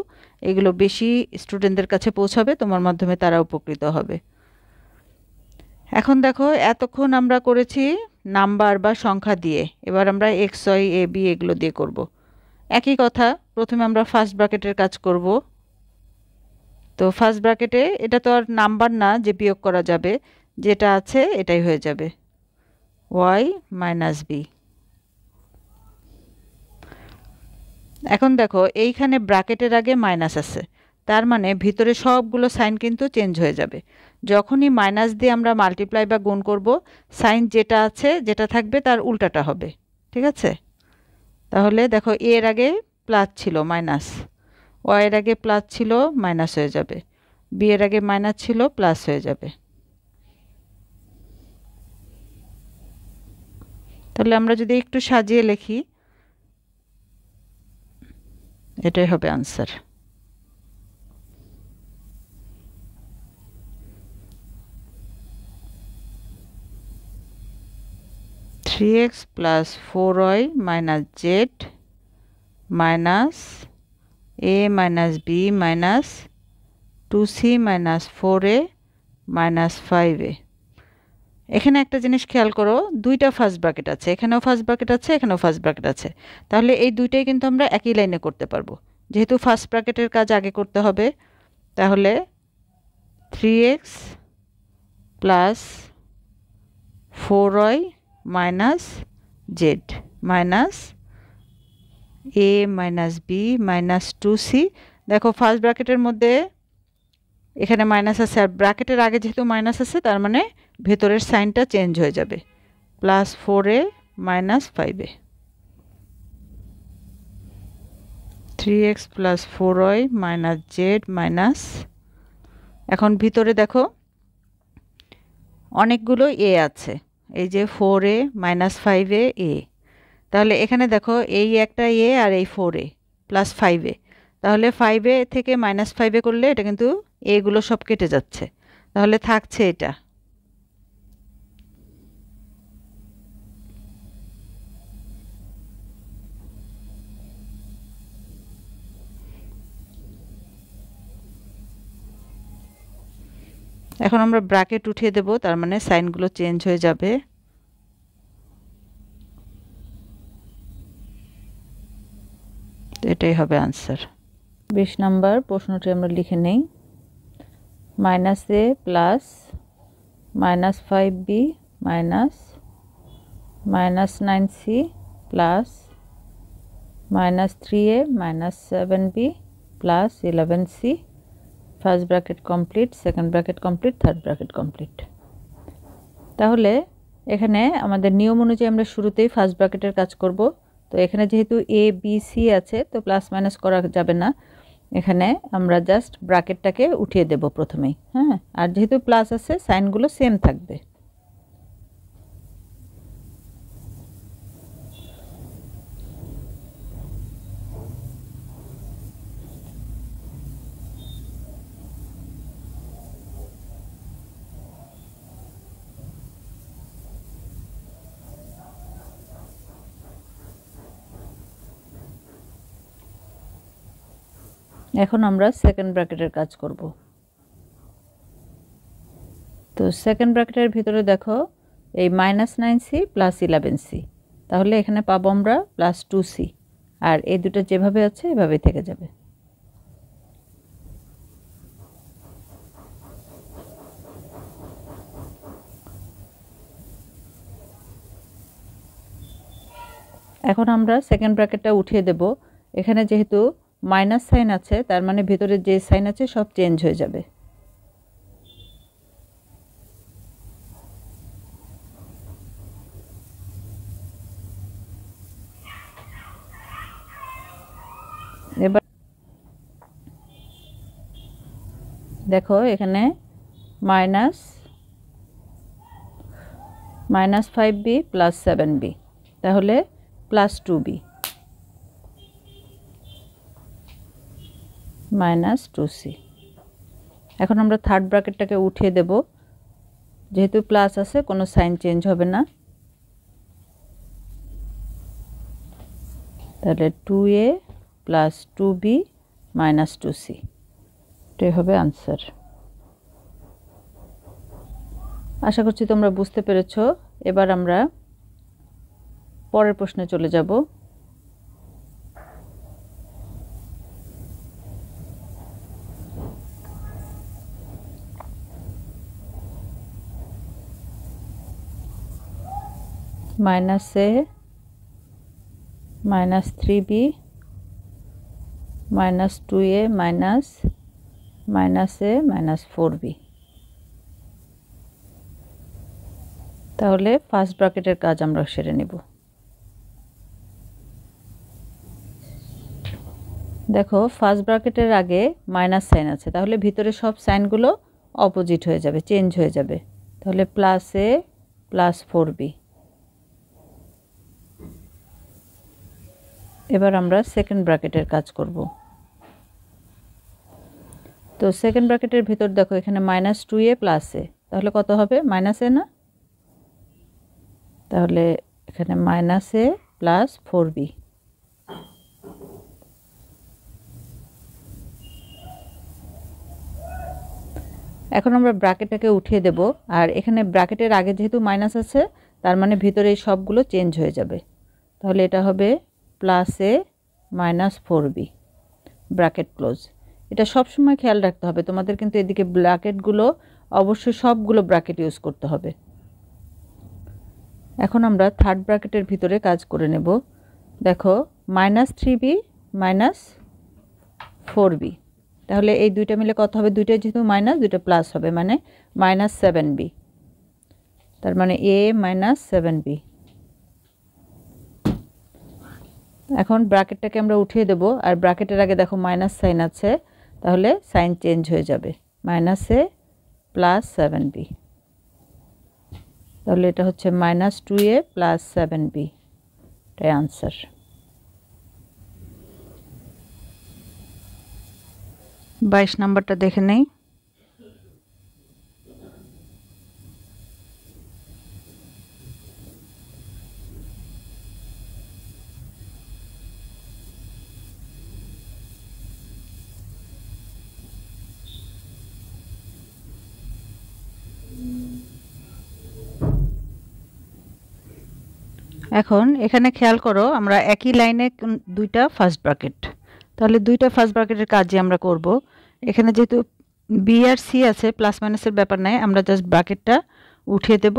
এগুলো বেশি স্টুডেন্টদের কাছে পৌঁছাবে, তোমার মাধ্যমে তারা উপকৃত হবে। এখন দেখো এতক্ষণ আমরা করেছি নাম্বার বা সংখ্যা দিয়ে, এবার আমরা এক্স ওয়াই এ বি এগুলো দিয়ে করব। একই কথা, প্রথমে আমরা ফার্স্ট ব্র্যাকেটের কাজ করব। তো ফার্স্ট ব্র্যাকেটে এটা তো আর নাম্বার না যে বিয়োগ করা যাবে, যেটা আছে এটাই হয়ে যাবে y মাইনাস বি। এখন দেখো এইখানে ব্র্যাকেটের আগে মাইনাস আছে, তার মানে ভিতরে সবগুলো সাইন কিন্তু চেঞ্জ হয়ে যাবে। যখনই মাইনাস দিয়ে আমরা মাল্টিপ্লাই বা গুণ করব, সাইন যেটা আছে যেটা থাকবে তার উল্টাটা হবে, ঠিক আছে? তাহলে দেখো এর আগে প্লাস ছিল মাইনাস, ওয়াই এর আগে প্লাস ছিল মাইনাস হয়ে যাবে, বি এর আগে মাইনাস ছিল প্লাস হয়ে যাবে। তাহলে আমরা যদি একটু সাজিয়ে লিখি, এটাই হবে answer. Three x plus 4y minus Z minus a minus b minus 2c minus 4a minus 5a। এখানে একটা জিনিস খেয়াল করো, দুইটা ফার্স্ট ব্র্যাকেট আছে, এখানেও ফার্স্ট ব্র্যাকেট আছে, এখানেও ফার্স্ট ব্র্যাকেট আছে, তাহলে এই দুইটাই কিন্তু আমরা একই লাইনে করতে পারবো। যেহেতু ফার্স্ট ব্র্যাকেটের কাজ আগে করতে হবে, তাহলে 3x plus 4y minus Z minus a minus b minus 2c। দেখো ফার্স্ট ব্র্যাকেটের মধ্যে এখানে মাইনাস আছে, আর ব্র্যাকেটের আগে যেহেতু মাইনাস আছে তার মানে ভেতরের সাইনটা চেঞ্জ হয়ে যাবে, plus 4a minus 5a। 3x plus 4y minus Z minus, এখন ভিতরে দেখো অনেকগুলো এ আছে, এই যে 4a মাইনাস 5a এ, তাহলে এখানে দেখো এই একটা এ আর এই 4a প্লাস 5a, তাহলে 5a থেকে মাইনাস 5a করলে এটা কিন্তু এগুলো সব কেটে যাচ্ছে, তাহলে থাকছে এটা। এখন আমরা ব্র্যাকেট উঠিয়ে দেব, তার মানে সাইনগুলো চেঞ্জ হয়ে যাবে। এটাই হবে আনসার। 20 নম্বর প্রশ্নটি আমরা লিখে নেই। Minus a plus minus 5b minus minus 9c plus minus 3a minus 7b plus 11c। First bracket complete, second bracket complete, third bracket complete. তাহলে এখানে আমাদের নিয়ম অনুযায়ী আমরা শুরুতেই ফার্স্ট ব্র্যাকেটের কাজ করব। তো এখানে যেহেতু এ বি সি আছে তো প্লাস মাইনাস করা যাবে না, এখানে আমরা জাস্ট ব্র্যাকেটটাকে উঠিয়ে দেব প্রথমেই, হ্যাঁ। আর যেহেতু প্লাস আছে সাইনগুলো সেম থাকবে। এখন আমরা সেকেন্ড ব্র্যাকেটের কাজ করব। তো সেকেন্ড ব্র্যাকেটের ভিতরে দেখো এই -9c প্লাস 11c, তাহলে এখানে পাবো আমরা +2c, আর এই দুটো যেভাবে আছে এভাবেই থেকে যাবে। এখন আমরা সেকেন্ড ব্র্যাকেটটা উঠিয়ে দেব। এখানে যেহেতু মাইনাস সাইন আছে, তার মানে ভিতরে যে সাইন আছে সব চেঞ্জ হয়ে যাবে। এবার দেখো এখানে -5b প্লাস 7b, তাহলে +2b -2c। এখন আমরা থার্ড ব্র্যাকেটটাকে উঠিয়ে দেব, যেহেতু প্লাস আছে কোনো সাইন চেঞ্জ হবে না, তাহলে 2a প্লাস 2b -2c, এটাই হবে আনসার। আশা করছি তোমরা বুঝতে পেরেছ। এবার আমরা পরের প্রশ্নে চলে যাব। -a -3b -2a -a -4b, তাহলে ফার্স্ট ব্র্যাকেটের কাজ আমরা সেরে নেব। দেখো ফার্স্ট ব্র্যাকেটের আগে মাইনাস সাইন আছে, তাহলে ভিতরে সব সাইনগুলো অপোজিট হয়ে যাবে, চেঞ্জ হয়ে যাবে, তাহলে +a +4b। এবার আমরা সেকেন্ড ব্র্যাকেটের কাজ করব। তো সেকেন্ড ব্র্যাকেটের ভিতর দেখো এখানে -2a +a, তাহলে কত হবে? -a না, তাহলে এখানে -a +4b। এখন আমরা ব্র্যাকেটটাকে উঠিয়ে দেব, আর এখানে ব্র্যাকেটের আগে যেহেতু মাইনাস আছে, তার মানে ভিতরে এই সবগুলো চেঞ্জ হয়ে যাবে, তাহলে এটা হবে +a -4b, ব্র্যাকেট ক্লোজ। এটা সব সময় খেয়াল রাখতে হবে তোমাদের, কিন্তু এদিকে ব্র্যাকেটগুলো অবশ্যই সবগুলো ব্র্যাকেট ইউজ করতে হবে। এখন আমরা থার্ড ব্র্যাকেটের ভিতরে কাজ করে নেব। দেখো -3b -4b, তাহলে এই দুইটা মিলে কত হবে? দুইটা যেহেতু মাইনাস, দুইটা প্লাস হবে, মানে -7b, তার মানে a -7b। এখন ব্র্যাকেটটাকে আমরা উঠিয়ে দেব, আর ব্র্যাকেটের আগে দেখো মাইনাস সাইন আছে, তাহলে সাইন চেঞ্জ হয়ে যাবে, -a +7b, তাহলে এটা হচ্ছে -2a +7b, এটাই আনসার। 22 নাম্বারটা দেখে নেই। এখন এখানে খেয়াল করো, আমরা একই লাইনে দুইটা ফার্স্ট ব্র্যাকেট, তাহলে দুইটা ফার্স্ট ব্র্যাকেটের কাজই আমরা করব। এখানে যেহেতু বি আর সি আছে, প্লাস মাইনাসের ব্যাপার নাই, আমরা জাস্ট ব্র্যাকেটটা উঠিয়ে দেব,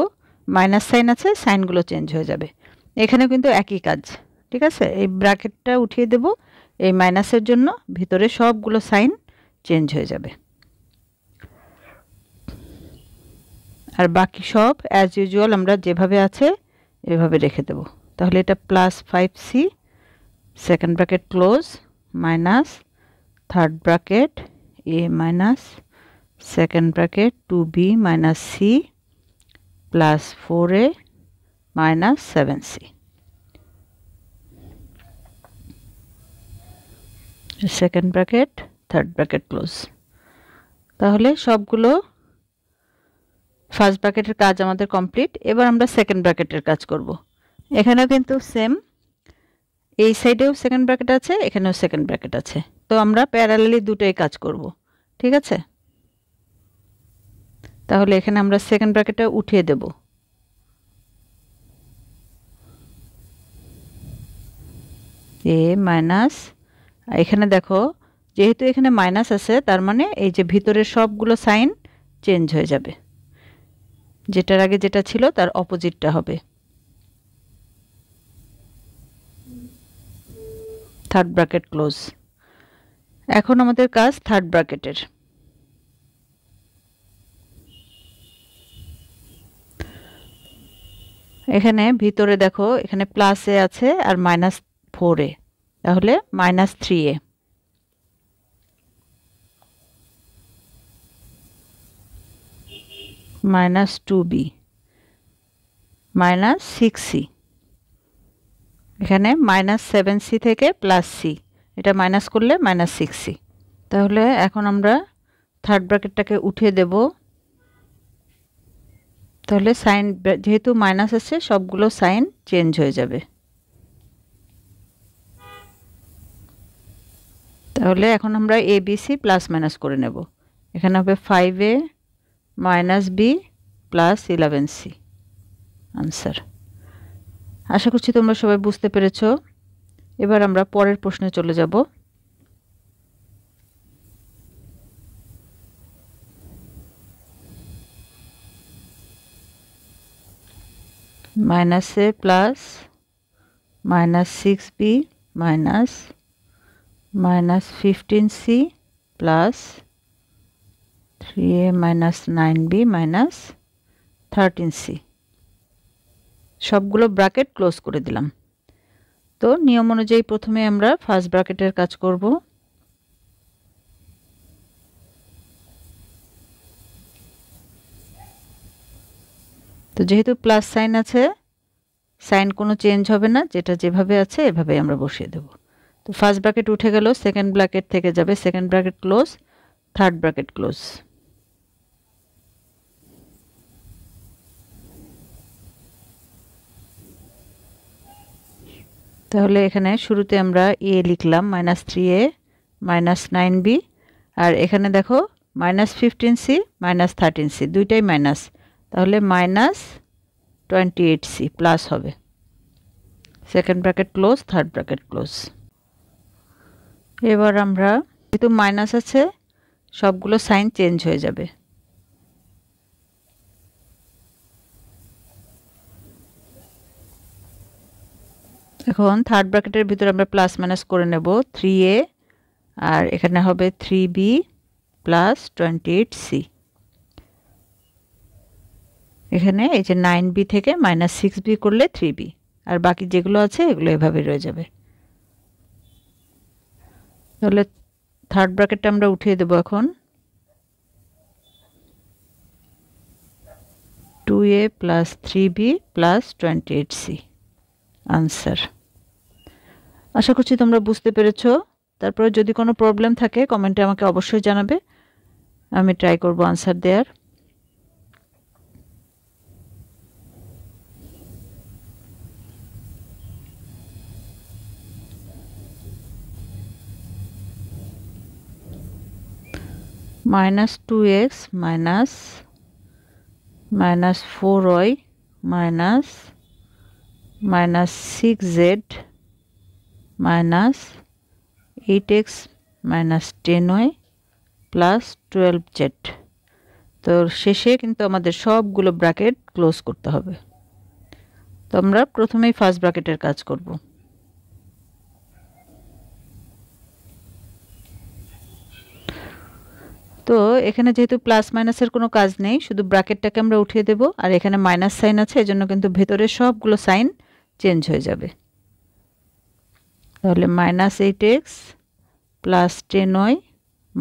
মাইনাস সাইন আছে, সাইনগুলো চেঞ্জ হয়ে যাবে। এখানে কিন্তু একই কাজ, ঠিক আছে? এই ব্র্যাকেটটা উঠিয়ে দেব, এই মাইনাসের জন্য ভিতরে সবগুলো সাইন চেঞ্জ হয়ে যাবে, আর বাকি সব অ্যাজ ইউজুয়াল আমরা যেভাবে আছে এভাবে রেখে দেব। তাহলে এটা +5c second bracket close minus third bracket a minus second bracket 2b minus c plus 4a minus 7c, second bracket third bracket close. তাহলে সবগুলো ফার্স্ট ব্র্যাকেটের কাজ আমাদের কমপ্লিট। এবার আমরা সেকেন্ড ব্র্যাকেটের কাজ করব। এখানেও কিন্তু সেম, এই সাইডেও সেকেন্ড ব্র্যাকেট আছে, এখানেও সেকেন্ড ব্র্যাকেট আছে, তো আমরা প্যারালালি দুটোই কাজ করব, ঠিক আছে? তাহলে এখানে আমরা সেকেন্ড ব্র্যাকেটটা উঠিয়ে দেব। এ মাইনাস, এখানে দেখো যেহেতু এখানে মাইনাস আছে তার মানে এই যে ভিতরের সবগুলো সাইন চেঞ্জ হয়ে যাবে, যেটার আগে যেটা ছিল তার অপোজিটটা হবে। Third bracket close. এখন আমাদের কাজ থার্ড ব্র্যাকেটের। এখানে ভিতরে দেখো এখানে প্লাসে আছে আর -4 তাহলে -3a, -2b, -6c, এখানে -7c থেকে +c, এটা মাইনাস করলে -6c। তাহলে এখন আমরা থার্ড ব্র্যাকেটটাকে উঠিয়ে দেব। তাহলে সাইন যেহেতু মাইনাস আছে সবগুলো সাইন চেঞ্জ হয়ে যাবে। তাহলে এখন আমরা A B C plus minus করে নেব। এখানে হবে 5a - b + 11c আনসার। আশা করছি তোমরা সবাই বুঝতে পেরেছো। এবার আমরা পরের প্রশ্নে চলে যাব। -a plus -6b minus -15c plus 3a - 9b - 13c, সবগুলো ব্র্যাকেট ক্লোজ করে দিলাম। তো নিয়ম অনুযায়ী প্রথমে আমরা ফার্স্ট ব্র্যাকেটের কাজ করব। তো যেহেতু প্লাস সাইন আছে, সাইন কোনো চেঞ্জ হবে না, যেটা যেভাবে আছে এভাবেই আমরা বসিয়ে দেব। তো ফার্স্ট ব্র্যাকেট উঠে গেল, সেকেন্ড ব্র্যাকেট থেকে যাবে, second bracket close, third bracket close. তাহলে এখানে শুরুতে আমরা এ লিখলাম -3a -9b, আর এখানে দেখো -15c -13c দুইটাই মাইনাস, তাহলে -28c প্লাস হবে। Second bracket close, third bracket close. এবার আমরা যেহেতু মাইনাস আছে সবগুলো সাইন চেঞ্জ হয়ে যাবে। এখন থার্ড ব্র্যাকেটের ভিতরে আমরা প্লাস মাইনাস করে নেব। 3a আর এখানে হবে 3b + 28c। এখানে এই যে 9b থেকে -6b করলে 3b, আর বাকি যেগুলো আছে এগুলো এভাবে রয়ে যাবে। তাহলে থার্ড ব্র্যাকেটটা আমরা উঠিয়ে দেব এখন। 2a + 3b + 28c answer. আশা করছি তোমরা বুঝতে পেরেছো। তারপরে যদি কোনো প্রবলেম থাকে কমেন্টে আমাকে অবশ্যই জানাবে, আমি ট্রাই করব আনসার দেওয়ার। -2x -4y -6z -8x -10y + 12z। তো শেষে কিন্তু আমাদের সবগুলো ব্র্যাকেট ক্লোজ করতে হবে। তো আমরা প্রথমেই ফার্স্ট ব্র্যাকেটের কাজ করব। তো এখানে যেহেতু প্লাস মাইনাসের কোনো কাজ নেই, শুধু ব্র্যাকেটটাকে আমরা উঠিয়ে দেব, আর এখানে মাইনাস সাইন আছে এজন্য কিন্তু ভেতরের সবগুলো সাইন চেঞ্জ হয়ে যাবে। তাহলে -8x + 10y -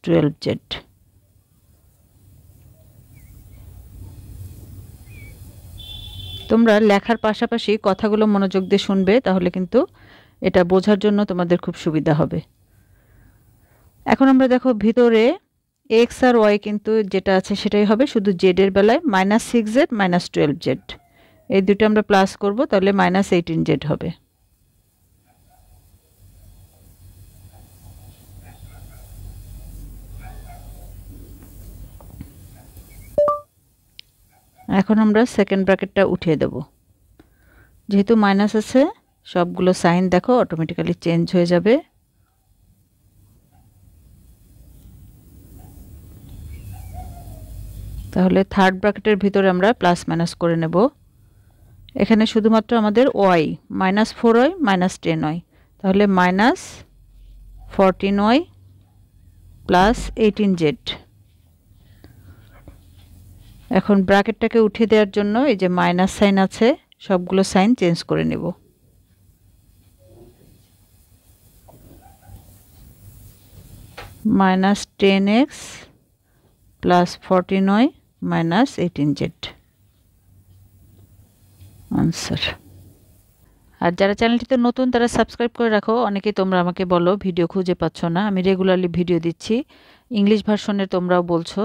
12z। তোমরা লেখার পাশাপাশি কথাগুলো মনোযোগ দিয়ে শুনবে, তাহলে কিন্তু এটা বোঝার জন্য তোমাদের খুব সুবিধা হবে। এখন আমরা দেখো ভিতরে x আর y কিন্তু যেটা আছে সেটাই হবে, শুধু z এর বেলায় -6z -12z, এই দুটো আমরা প্লাস করব, তাহলে -18z হবে। এখন আমরা সেকেন্ড ব্র্যাকেটটা উঠিয়ে দেব। যেহেতু মাইনাস আছে সবগুলো সাইন দেখো অটোমেটিক্যালি চেঞ্জ হয়ে যাবে। তাহলে থার্ড ব্র্যাকেটের ভিতরে আমরা প্লাস মাইনাস করে নেব। এখানে শুধুমাত্র আমাদের ওয়াই -4y -10y, তাহলে -14y প্লাস 18z। এখন ব্র্যাকেটটাকে উঠিয়ে দেওয়ার জন্য এই যে মাইনাস সাইন আছে সবগুলো সাইন চেঞ্জ করে নেব। -10x plus 14y minus 18z answer. আর যারা চ্যানেলটিতে নতুন তারা সাবস্ক্রাইব করে রাখো। অনেকেই তোমরা আমাকে বলো ভিডিও খুঁজে পাচ্ছ না, আমি রেগুলারলি ভিডিও দিচ্ছি, ইংলিশ ভার্সনে তোমরাও বলছো।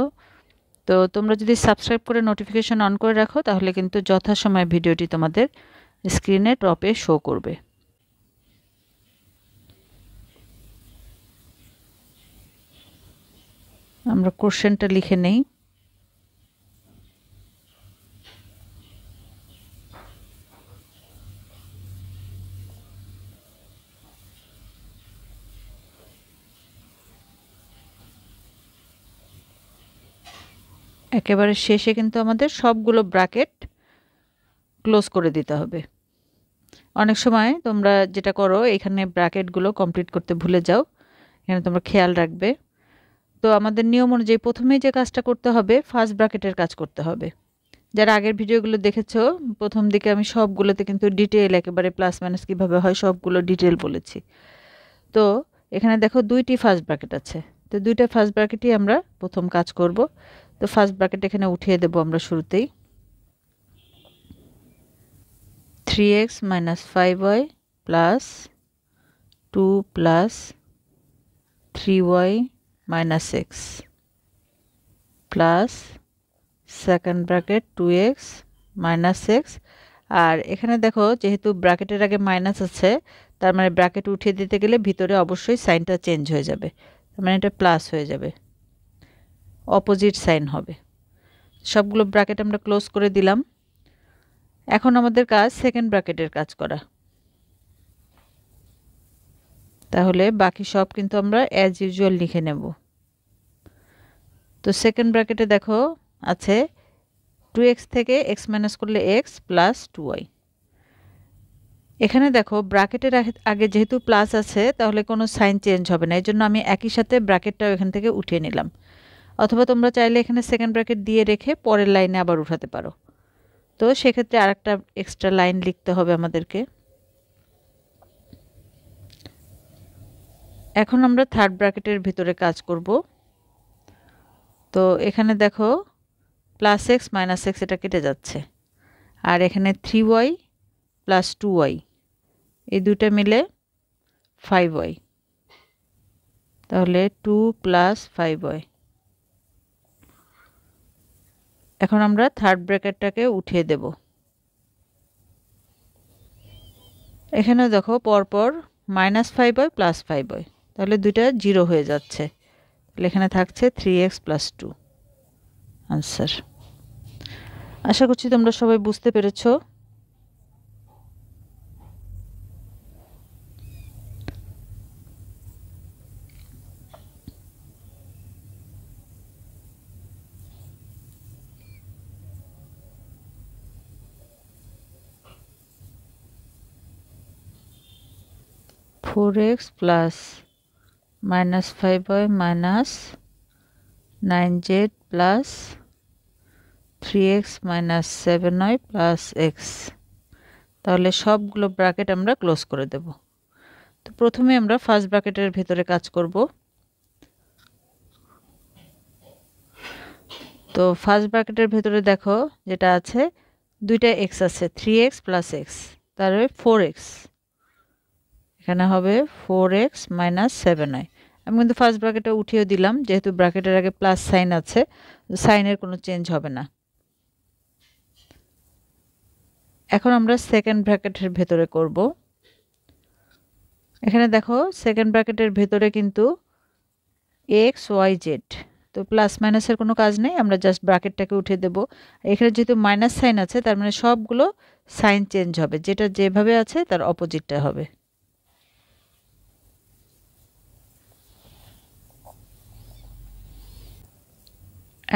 তো তোমরা যদি সাবস্ক্রাইব করে নোটিফিকেশন অন করে রাখো তাহলে কিন্তু যথাসময়ে ভিডিওটি তোমাদের স্ক্রিনে টপে শো করবে। আমরা কোশ্চেনটা লিখে নেই। একেবারে শেষে কিন্তু আমাদের সবগুলো ব্র্যাকেট ক্লোজ করে দিতে হবে। অনেক সময় তোমরা যেটা করো এখানে ব্র্যাকেটগুলো কমপ্লিট করতে ভুলে যাও, এখানে তোমরা খেয়াল রাখবে। তো আমাদের নিয়ম অনুযায়ী প্রথমেই যে কাজটা করতে হবে ফার্স্ট ব্র্যাকেটের কাজ করতে হবে। যারা আগের ভিডিওগুলো দেখেছো প্রথম দিকে আমি সবগুলোতে কিন্তু ডিটেল একেবারে প্লাস মাইনাস কীভাবে হয় সবগুলো ডিটেল বলেছি। তো এখানে দেখো দুইটি ফার্স্ট ব্র্যাকেট আছে, তো দুইটা ফার্স্ট ব্র্যাকেটই আমরা প্রথম কাজ করব। তো ফার্স্ট ব্র্যাকেট এখানে উঠিয়ে দেব আমরা শুরুতেই। 3x - 5y plus 2 plus 3y - x plus second bracket 2x - x। আর এখানে দেখো যেহেতু ব্র্যাকেটের আগে মাইনাস আছে তার মানে ব্র্যাকেট উঠিয়ে দিতে গেলে ভিতরে অবশ্যই সাইনটা চেঞ্জ হয়ে যাবে, তার মানে এটা প্লাস হয়ে যাবে, অপোজিট সাইন হবে। সবগুলো ব্র্যাকেট আমরা ক্লোজ করে দিলাম। এখন আমাদের কাজ সেকেন্ড ব্র্যাকেটের কাজ করা। তাহলে বাকি সব কিন্তু আমরা অ্যাজ ইউজুয়াল লিখে নেব। তো সেকেন্ড ব্র্যাকেটে দেখো আছে 2x থেকে x মাইনাস করলে x প্লাস 2y। এখানে দেখো ব্র্যাকেটের আগে যেহেতু প্লাস আছে তাহলে কোনো সাইন চেঞ্জ হবে না, এই জন্য আমি একই সাথে ব্র্যাকেটটাও এখান থেকে উঠিয়ে নিলাম। অথবা তোমরা চাইলে এখানে সেকেন্ড ব্র্যাকেট দিয়ে রেখে পরের লাইনে আবার উঠাতে পারো। তো সেক্ষেত্রে আরেকটা এক্সট্রা লাইন লিখতে হবে আমাদেরকে। এখন আমরা থার্ড ব্র্যাকেটের ভিতরে কাজ করব। তো এখানে দেখো +x - x এটা কেটে যাচ্ছে, আর এখানে 3y প্লাস 2y এই দুটো মিলে 5y, তাহলে 2 প্লাস 5y। এখন আমরা থার্ড ব্র্যাকেটটাকে উঠিয়ে দেব। এখানে দেখো পরপর -5y প্লাস 5y, তাহলে দুইটা 0 হয়ে যাচ্ছে, তাহলে এখানে থাকছে 3x প্লাস 2 আনসার। আশা করছি তোমরা সবাই বুঝতে পেরেছো। (4x plus -5y minus 9z plus 3x minus 7y plus x, তাহলে সবগুলো ব্র্যাকেট আমরা ক্লোজ করে দেব। তো প্রথমে আমরা ফার্স্ট ব্র্যাকেটের ভিতরে কাজ করব। তো ফার্স্ট ব্র্যাকেটের ভিতরে দেখো যেটা আছে দুইটা x আছে 3x plus x, তাহলে 4x, এখানে হবে 4x minus 7y। আমি কিন্তু ফার্স্ট ব্র্যাকেটটা উঠিয়ে দিলাম যেহেতু ব্র্যাকেটের আগে প্লাস সাইন আছে, সাইনের কোনো চেঞ্জ হবে না। এখন আমরা সেকেন্ড ব্র্যাকেটের ভেতরে করব। এখানে দেখো সেকেন্ড ব্র্যাকেটের ভেতরে কিন্তু x y z, তো প্লাস মাইনাসের কোনো কাজ নেই, আমরা জাস্ট ব্র্যাকেটটাকে উঠিয়ে দেব। এখানে যেহেতু মাইনাস সাইন আছে তার মানে সবগুলো সাইন চেঞ্জ হবে, যেটা যেভাবে আছে তার অপোজিটটা হবে।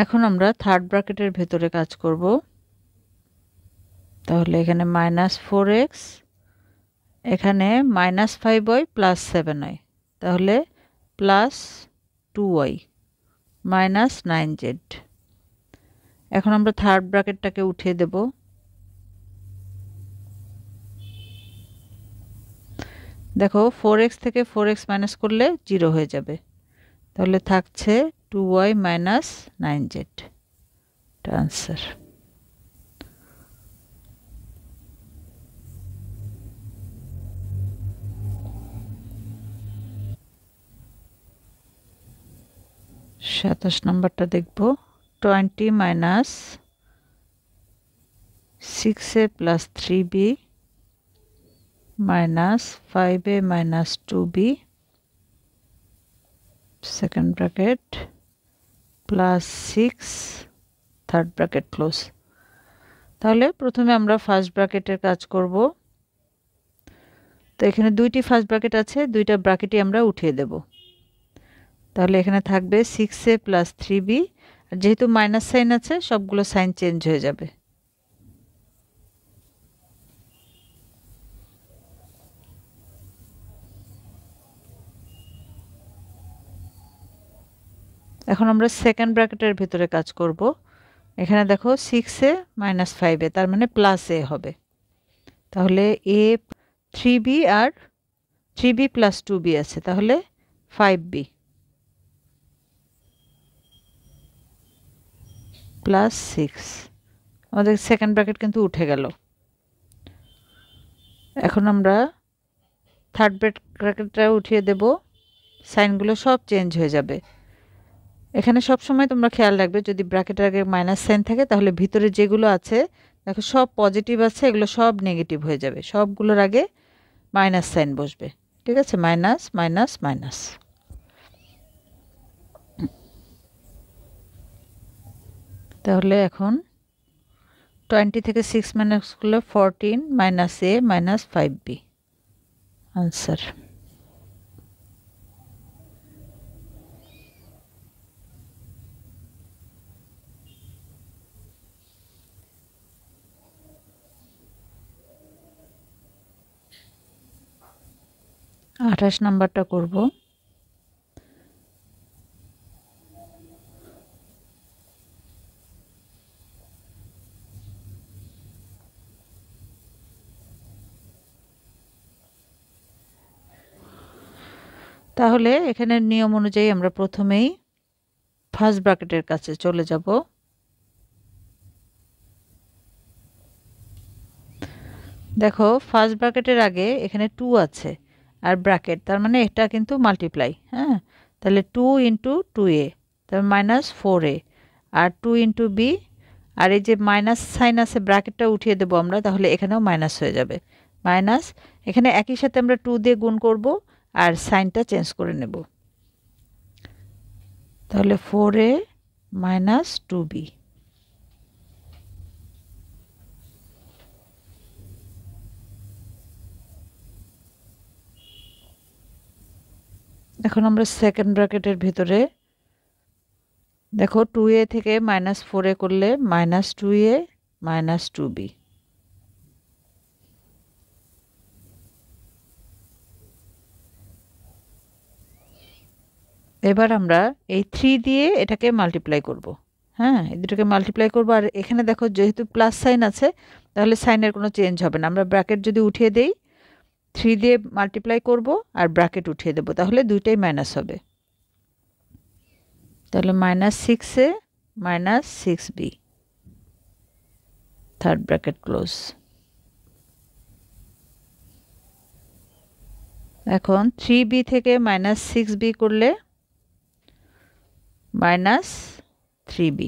এখন আমরা থার্ড ব্র্যাকেটের ভেতরে কাজ করব। তাহলে এখানে -4x, এখানে -5y + 7y, তাহলে +2y -9z। এখন আমরা থার্ড ব্র্যাকেটটাকে উঠিয়ে দেব। দেখো 4x থেকে 4x মাইনাস করলে 0 হয়ে যাবে, তাহলে থাকছে 2y -9z। আনসার। সাতাশ নম্বরটা দেখব। 20 - 6a + 3b - 5a - 2b second bracket +6 third bracket close. তাহলে প্রথমে আমরা ফার্স্ট ব্র্যাকেটের কাজ করব। তো এখানে দুইটি ফার্স্ট ব্র্যাকেট আছে, দুইটা ব্র্যাকেটই আমরা উঠিয়ে দেব। তাহলে এখানে থাকবে 6a + 3b, আর যেহেতু মাইনাস সাইন আছে সবগুলো সাইন চেঞ্জ হয়ে যাবে। এখন আমরা সেকেন্ড ব্র্যাকেটের ভিতরে কাজ করব। এখানে দেখো 6a - 5a, তার মানে +a হবে। তাহলে a 3b R 3b + 2b আছে, তাহলে 5b +6। আমাদের সেকেন্ড ব্র্যাকেট কিন্তু উঠে গেল। এখন আমরা থার্ড ব্র্যাকেটটা উঠিয়ে দেব, সাইনগুলো সব চেঞ্জ হয়ে যাবে। এখানে সব সময় তোমরা খেয়াল রাখবে, যদি ব্র্যাকেটের আগে মাইনাস সাইন থাকে তাহলে ভিতরে যেগুলো আছে দেখো সব পজিটিভ আছে, এগুলো সব নেগেটিভ হয়ে যাবে, সবগুলোর আগে মাইনাস সাইন বসবে। ঠিক আছে, মাইনাস মাইনাস মাইনাস। তাহলে এখন 20 থেকে 6 মাইনাস করলে 14 -a -5b আনসার। আঠাশ নাম্বারটা করব। তাহলে এখানে নিয়ম অনুযায়ী আমরা প্রথমেই ফার্স্ট ব্র্যাকেটের কাছে চলে যাব। দেখো ফার্স্ট ব্র্যাকেটের আগে এখানে 2 আছে আর ব্র্যাকেট, তার মানে এটা কিন্তু মাল্টিপ্লাই। হ্যাঁ, তাহলে 2 × 2a, তার -4a, আর 2 × b, আর এই যে মাইনাস সাইন আছে ব্র্যাকেটটা উঠিয়ে দেবো আমরা, তাহলে এখানেও মাইনাস হয়ে যাবে। মাইনাস, এখানে একই সাথে আমরা 2 দিয়ে গুণ করব আর সাইনটা চেঞ্জ করে নেব। তাহলে 4a - 2b। এখন আমরা সেকেন্ড ব্র্যাকেটের ভিতরে দেখো 2a থেকে -4a করলে -2a - 2b। এবার আমরা এই 3 দিয়ে এটাকে মাল্টিপ্লাই করব। হ্যাঁ, এই দুটোকে মাল্টিপ্লাই করব, আর এখানে দেখো যেহেতু প্লাস সাইন আছে তাহলে সাইনের কোনো চেঞ্জ হবে না। আমরা ব্র্যাকেট যদি উঠিয়ে দেই, 3 দিয়ে মাল্টিপ্লাই করব আর ব্র্যাকেট উঠিয়ে দেব, তাহলে দুইটাই মাইনাস হবে। তাহলে -6a - 6b third bracket close. এখন 3b থেকে -6b করলে -3b।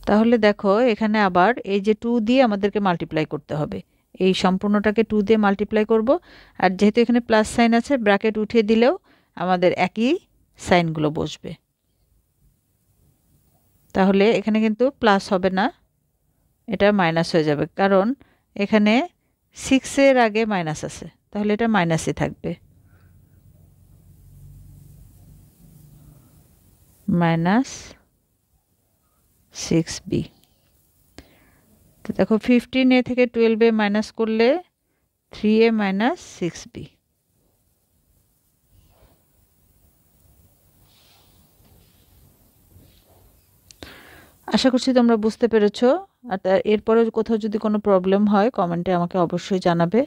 তাহলে দেখো এখানে আবার এই যে 2 দিয়ে আমাদেরকে মাল্টিপ্লাই করতে হবে, এই সম্পূর্ণটাকে 2 দিয়ে মাল্টিপ্লাই করব, আর যেহেতু এখানে প্লাস সাইন আছে ব্র্যাকেট উঠিয়ে দিলেও আমাদের একই সাইনগুলো বসবে। তাহলে এখানে কিন্তু প্লাস হবে না, এটা মাইনাস হয়ে যাবে, কারণ এখানে 6 এর আগে মাইনাস আছে, তাহলে এটা মাইনাসই থাকবে, মাইনাস 6b। তো দেখো 15a থেকে 12a মাইনাস করলে 3a মাইনাস 6b। আশা করছি তোমরা বুঝতে পেরেছো। আর এরপরে কোথাও যদি কোনো প্রবলেম হয় কমেন্টে আমাকে অবশ্যই জানাবে।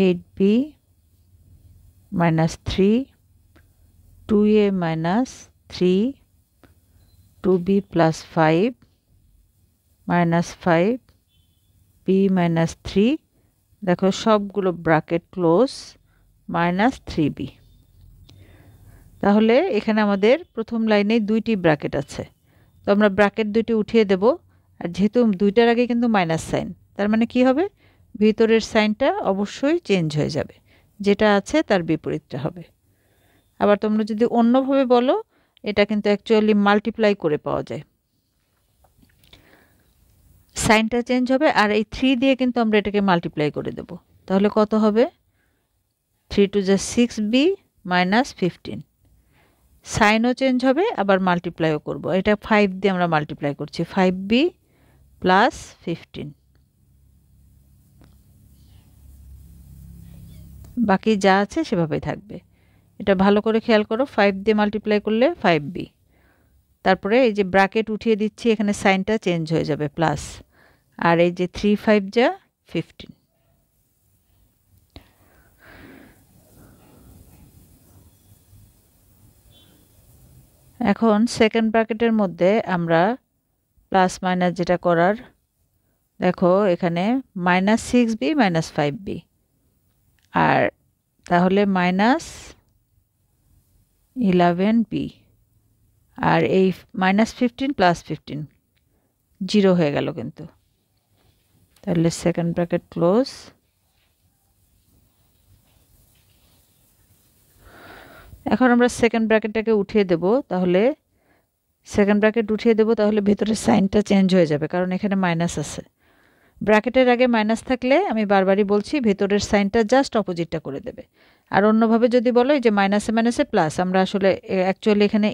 Eight b minus 3, 2a minus 3, 2b plus 5 minus 5, b minus 3, দেখো সবগুলো ব্র্যাকেট ক্লোজ, মাইনাস 3b। তাহলে এখানে আমাদের প্রথম লাইনে দুইটি ব্র্যাকেট আছে, তো আমরা ব্র্যাকেট দুইটি উঠিয়ে দেব, আর যেহেতু দুইটার আগে কিন্তু মাইনাস সাইন, তার মানে কি হবে, ভিতরের সাইনটা অবশ্যই চেঞ্জ হয়ে যাবে, যেটা আছে তার বিপরীতটা হবে। আবার তোমরা যদি অন্যভাবে বলো, এটা কিন্তু অ্যাকচুয়ালি মাল্টিপ্লাই করে পাওয়া যায়, সাইনটা চেঞ্জ হবে, আর এই 3 দিয়ে কিন্তু আমরা এটাকে মাল্টিপ্লাই করে দেব, তাহলে কত হবে, 3 টু যা 6b মাইনাস 15। সাইনও চেঞ্জ হবে, আবার মাল্টিপ্লাইও করব, এটা 5 দিয়ে আমরা মাল্টিপ্লাই করছি, 5b প্লাস 15। বাকি যা আছে সেভাবেই থাকবে, এটা ভালো করে খেয়াল করো, 5 দিয়ে মাল্টিপ্লাই করলে 5b, তারপরে এই যে ব্র্যাকেট উঠিয়ে দিচ্ছি, এখানে সাইনটা চেঞ্জ হয়ে যাবে প্লাস, আর এই যে 3 5 যা 15। এখন সেকেন্ড ব্র্যাকেটের মধ্যে আমরা প্লাস মাইনাস যেটা করার, দেখো এখানে মাইনাস 6b মাইনাস 5b, আর তাহলে মাইনাস 11b, আর এই মাইনাস 15 প্লাস 15 জিরো হয়ে গেল কিন্তু, তাহলে সেকেন্ড ব্র্যাকেট ক্লোজ। এখন আমরা সেকেন্ড ব্র্যাকেটটাকে উঠিয়ে দেব, তাহলে সেকেন্ড ব্র্যাকেট উঠিয়ে দেব, তাহলে ভেতরের সাইনটা চেঞ্জ হয়ে যাবে, কারণ এখানে মাইনাস আছে। ব্র্যাকেটের আগে মাইনাস থাকলে আমি বারবারই বলছি ভেতরের সাইনটা জাস্ট অপোজিটটা করে দেবে। আর অন্যভাবে যদি বলো যে মাইনাসে মাইনাসে প্লাস, আমরা আসলে অ্যাকচুয়ালি এখানে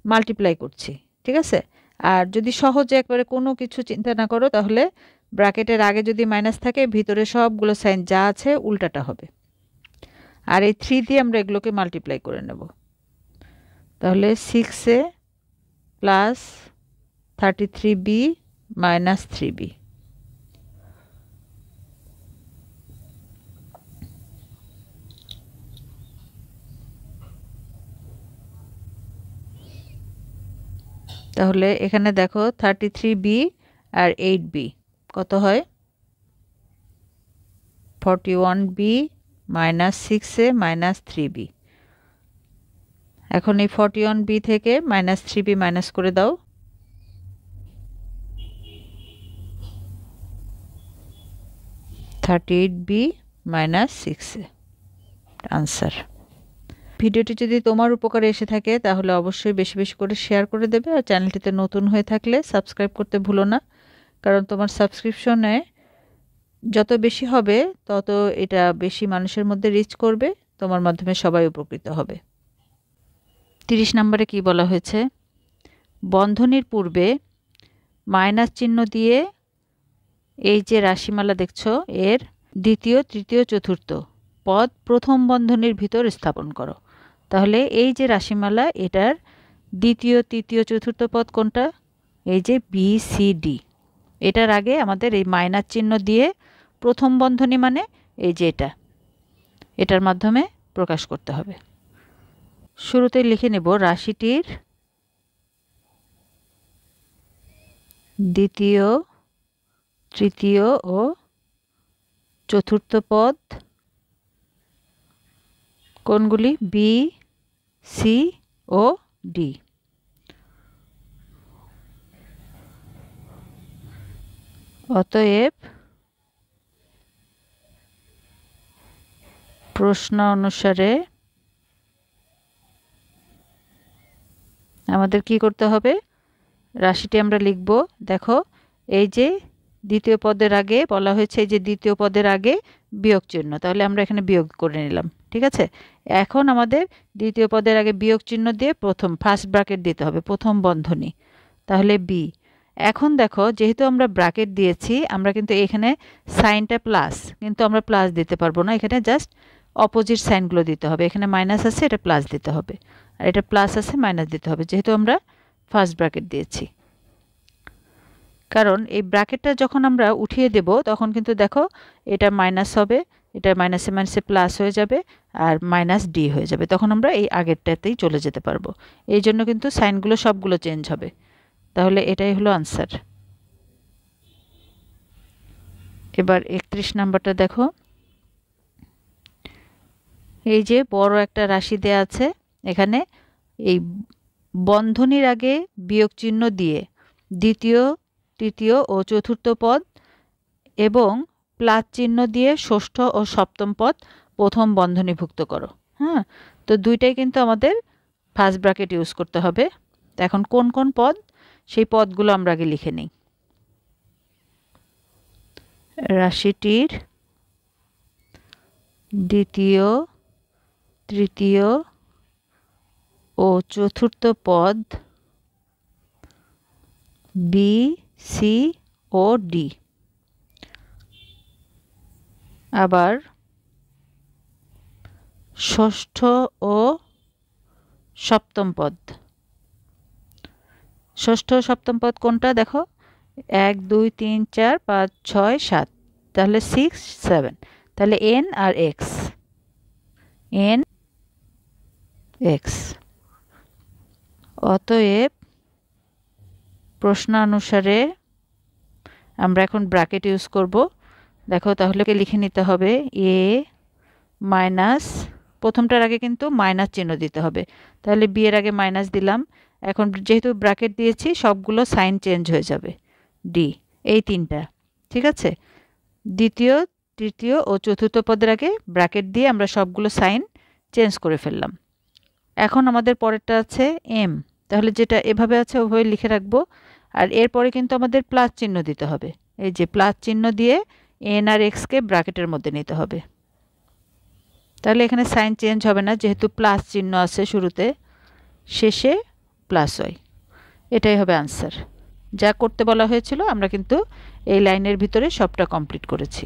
মাল্টিপ্লাই করছি, ঠিক আছে। আর যদি সহজে একবারে কোনো কিছু চিন্তা না করো, তাহলে ব্র্যাকেটের আগে যদি মাইনাস থাকে ভিতরে সবগুলো সাইন যা আছে উল্টাটা হবে, আর এই 3 দিয়ে আমরা এগুলোকে মাল্টিপ্লাই করে নেব, তাহলে 6a plus 33b minus 3b। তাহলে এখানে দেখো 33b আর 8b কত হয়, 41b minus 6a minus 3b। এখন এই 41b থেকে মাইনাস 3b মাইনাস করে দাও, 38b মাইনাস 6a, আনসার। ভিডিওটি যদি তোমার উপকারে এসে থাকে তাহলে অবশ্যই বেশি বেশি করে শেয়ার করে দেবে, আর চ্যানেলটিতে নতুন হয়ে থাকলে সাবস্ক্রাইব করতে ভুলো না, কারণ তোমার সাবস্ক্রিপশনে যত বেশি হবে তত এটা বেশি মানুষের মধ্যে রিচ করবে, তোমার মাধ্যমে সবাই উপকৃত হবে। 30 নম্বরে কি বলা হয়েছে, বন্ধনীর পূর্বে মাইনাস চিহ্ন দিয়ে এই যে রাশিমালা দেখছো এর দ্বিতীয় তৃতীয় চতুর্থ পদ প্রথম বন্ধনীর ভিতর স্থাপন করো। তাহলে এই যে রাশিমালা এটার দ্বিতীয় তৃতীয় চতুর্থ পদ কোনটা, এই যে বি সি ডি, এটার আগে আমাদের এই মাইনাস চিহ্ন দিয়ে প্রথম বন্ধনী মানে এই যে এটার মাধ্যমে প্রকাশ করতে হবে। শুরুতেই লিখে নেব রাশিটির দ্বিতীয় তৃতীয় ও চতুর্থ পদ কোনগুলি? বি, সি ও ডি। অতএব প্রশ্ন অনুসারে আমাদের কি করতে হবে? রাশিটি আমরা লিখব। দেখো, এই যে দ্বিতীয় পদের আগে বলা হয়েছে, এই যে দ্বিতীয় পদের আগে বিয়োগ চিহ্ন, তাহলে আমরা এখানে বিয়োগ করে নিলাম। ঠিক আছে, এখন আমাদের দ্বিতীয় পদের আগে বিয়োগ চিহ্ন দিয়ে প্রথম ফার্স্ট ব্র্যাকেট দিতে হবে, প্রথম বন্ধনী, তাহলে বি। এখন দেখো, যেহেতু আমরা ব্র্যাকেট দিয়েছি, আমরা কিন্তু এখানে সাইনটা প্লাস, কিন্তু আমরা প্লাস দিতে পারবো না, এখানে জাস্ট অপোজিট সাইনগুলো দিতে হবে। এখানে মাইনাস আছে, এটা প্লাস দিতে হবে, আর এটা প্লাস আছে, মাইনাস দিতে হবে, যেহেতু আমরা ফার্স্ট ব্র্যাকেট দিয়েছি। কারণ এই ব্র্যাকেটটা যখন আমরা উঠিয়ে দেব, তখন কিন্তু দেখো এটা মাইনাস হবে, এটা মাইনাসে মাইনাসে প্লাস হয়ে যাবে, আর মাইনাস ডি হয়ে যাবে, তখন আমরা এই আগেরটাতেই চলে যেতে পারবো। এই জন্য কিন্তু সাইনগুলো সবগুলো চেঞ্জ হবে। তাহলে এটাই হলো আনসার। এবার 31 নাম্বারটা দেখো, এই যে বড় একটা রাশি দেয়া আছে, এখানে এই বন্ধনীর আগে বিয়োগ চিহ্ন দিয়ে দ্বিতীয়, তৃতীয় ও চতুর্থ পদ এবং প্লাস চিহ্ন দিয়ে ষষ্ঠ ও সপ্তম পদ প্রথম বন্ধনীভুক্ত করো। হ্যাঁ, তো দুইটাই কিন্তু আমাদের ফার্স্ট ব্র্যাকেট ইউজ করতে হবে। এখন কোন কোন পদ, সেই পদগুলো আমরা আগে লিখে নিই। রাশিটির দ্বিতীয়, তৃতীয় ও চতুর্থ পদ বি, সি ও ডি। আবার ষষ্ঠ ও সপ্তম পদ, ষষ্ঠ সপ্তম পদ কোনটা? দেখো, 1 2 3 4 5 6 7, তাহলে 6 7, তাহলে এন আর এক্স, এন এক্স। অতএব প্রশ্ন অনুসারে আমরা এখন ব্র্যাকেট ইউজ করব। দেখো, তাহলে লিখে নিতে হবে এ মাইনাস, প্রথমটার আগে কিন্তু মাইনাস চিহ্ন দিতে হবে, তাহলে বি এর আগে মাইনাস দিলাম। এখন যেহেতু ব্র্যাকেট দিয়েছি, সবগুলো সাইন চেঞ্জ হয়ে যাবে, ডি, এই তিনটা। ঠিক আছে, দ্বিতীয়, তৃতীয় ও চতুর্থ পদের আগে ব্র্যাকেট দিয়ে আমরা সবগুলো সাইন চেঞ্জ করে ফেললাম। এখন আমাদের পরেরটা আছে এম, তাহলে যেটা এভাবে আছে ওভাবে লিখে রাখবো। আর এরপরে কিন্তু আমাদের প্লাস চিহ্ন দিতে হবে, এই যে প্লাস চিহ্ন দিয়ে এন আর এক্সকে ব্র্যাকেটের মধ্যে নিতে হবে, তাহলে এখানে সাইন চেঞ্জ হবে না, যেহেতু প্লাস চিহ্ন আছে শুরুতে, শেষে প্লাস হয়। এটাই হবে আনসার। যা করতে বলা হয়েছিল আমরা কিন্তু এই লাইনের ভিতরে সবটা কমপ্লিট করেছি।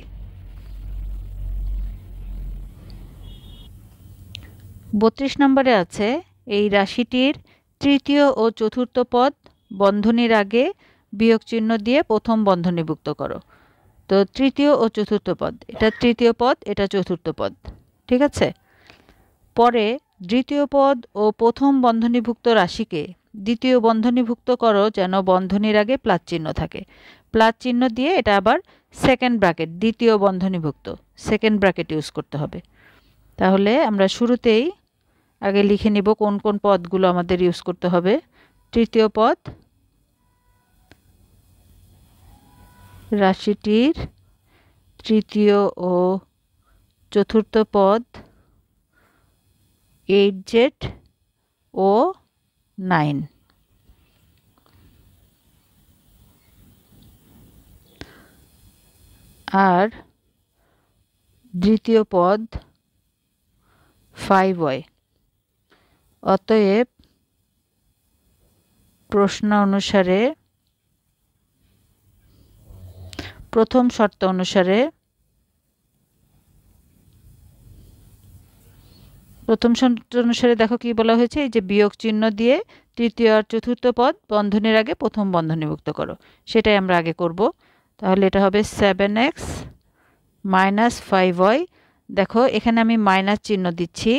32 নম্বরে আছে, এই রাশিটির তৃতীয় ও চতুর্থ পদ বন্ধনীর আগে বিয়োগ চিহ্ন দিয়ে প্রথম বন্ধনীভুক্ত করো। তো তৃতীয় ও চতুর্থ পদ, এটা তৃতীয় পদ, এটা চতুর্থ পদ। ঠিক আছে, পরে দ্বিতীয় পদ ও প্রথম বন্ধনীভুক্ত রাশিকে দ্বিতীয় বন্ধনীভুক্ত করো, যেন বন্ধনীর আগে প্লাস চিহ্ন থাকে। প্লাস চিহ্ন দিয়ে এটা আবার সেকেন্ড ব্র্যাকেট, দ্বিতীয় বন্ধনীভুক্ত, সেকেন্ড ব্র্যাকেট ইউজ করতে হবে। তাহলে আমরা শুরুতেই আগে লিখে নিব কোন কোন পদগুলো আমাদের ইউজ করতে হবে। তৃতীয় পদ, রাশিটির তৃতীয় ও চতুর্থ পদ 8z ও 9। আর দ্বিতীয় পদ 5y। অতএব প্রশ্ন অনুসারে, প্রথম শর্ত অনুসারে, দেখো কি বলা হয়েছে, এই যে বিয়োগ চিহ্ন দিয়ে তৃতীয় আর চতুর্থ পদ বন্ধনীর আগে প্রথম বন্ধনীভুক্ত করো, সেটাই আমরা আগে করব। তাহলে এটা হবে 7x মাইনাস 5y। দেখো, এখানে আমি মাইনাস চিহ্ন দিচ্ছি,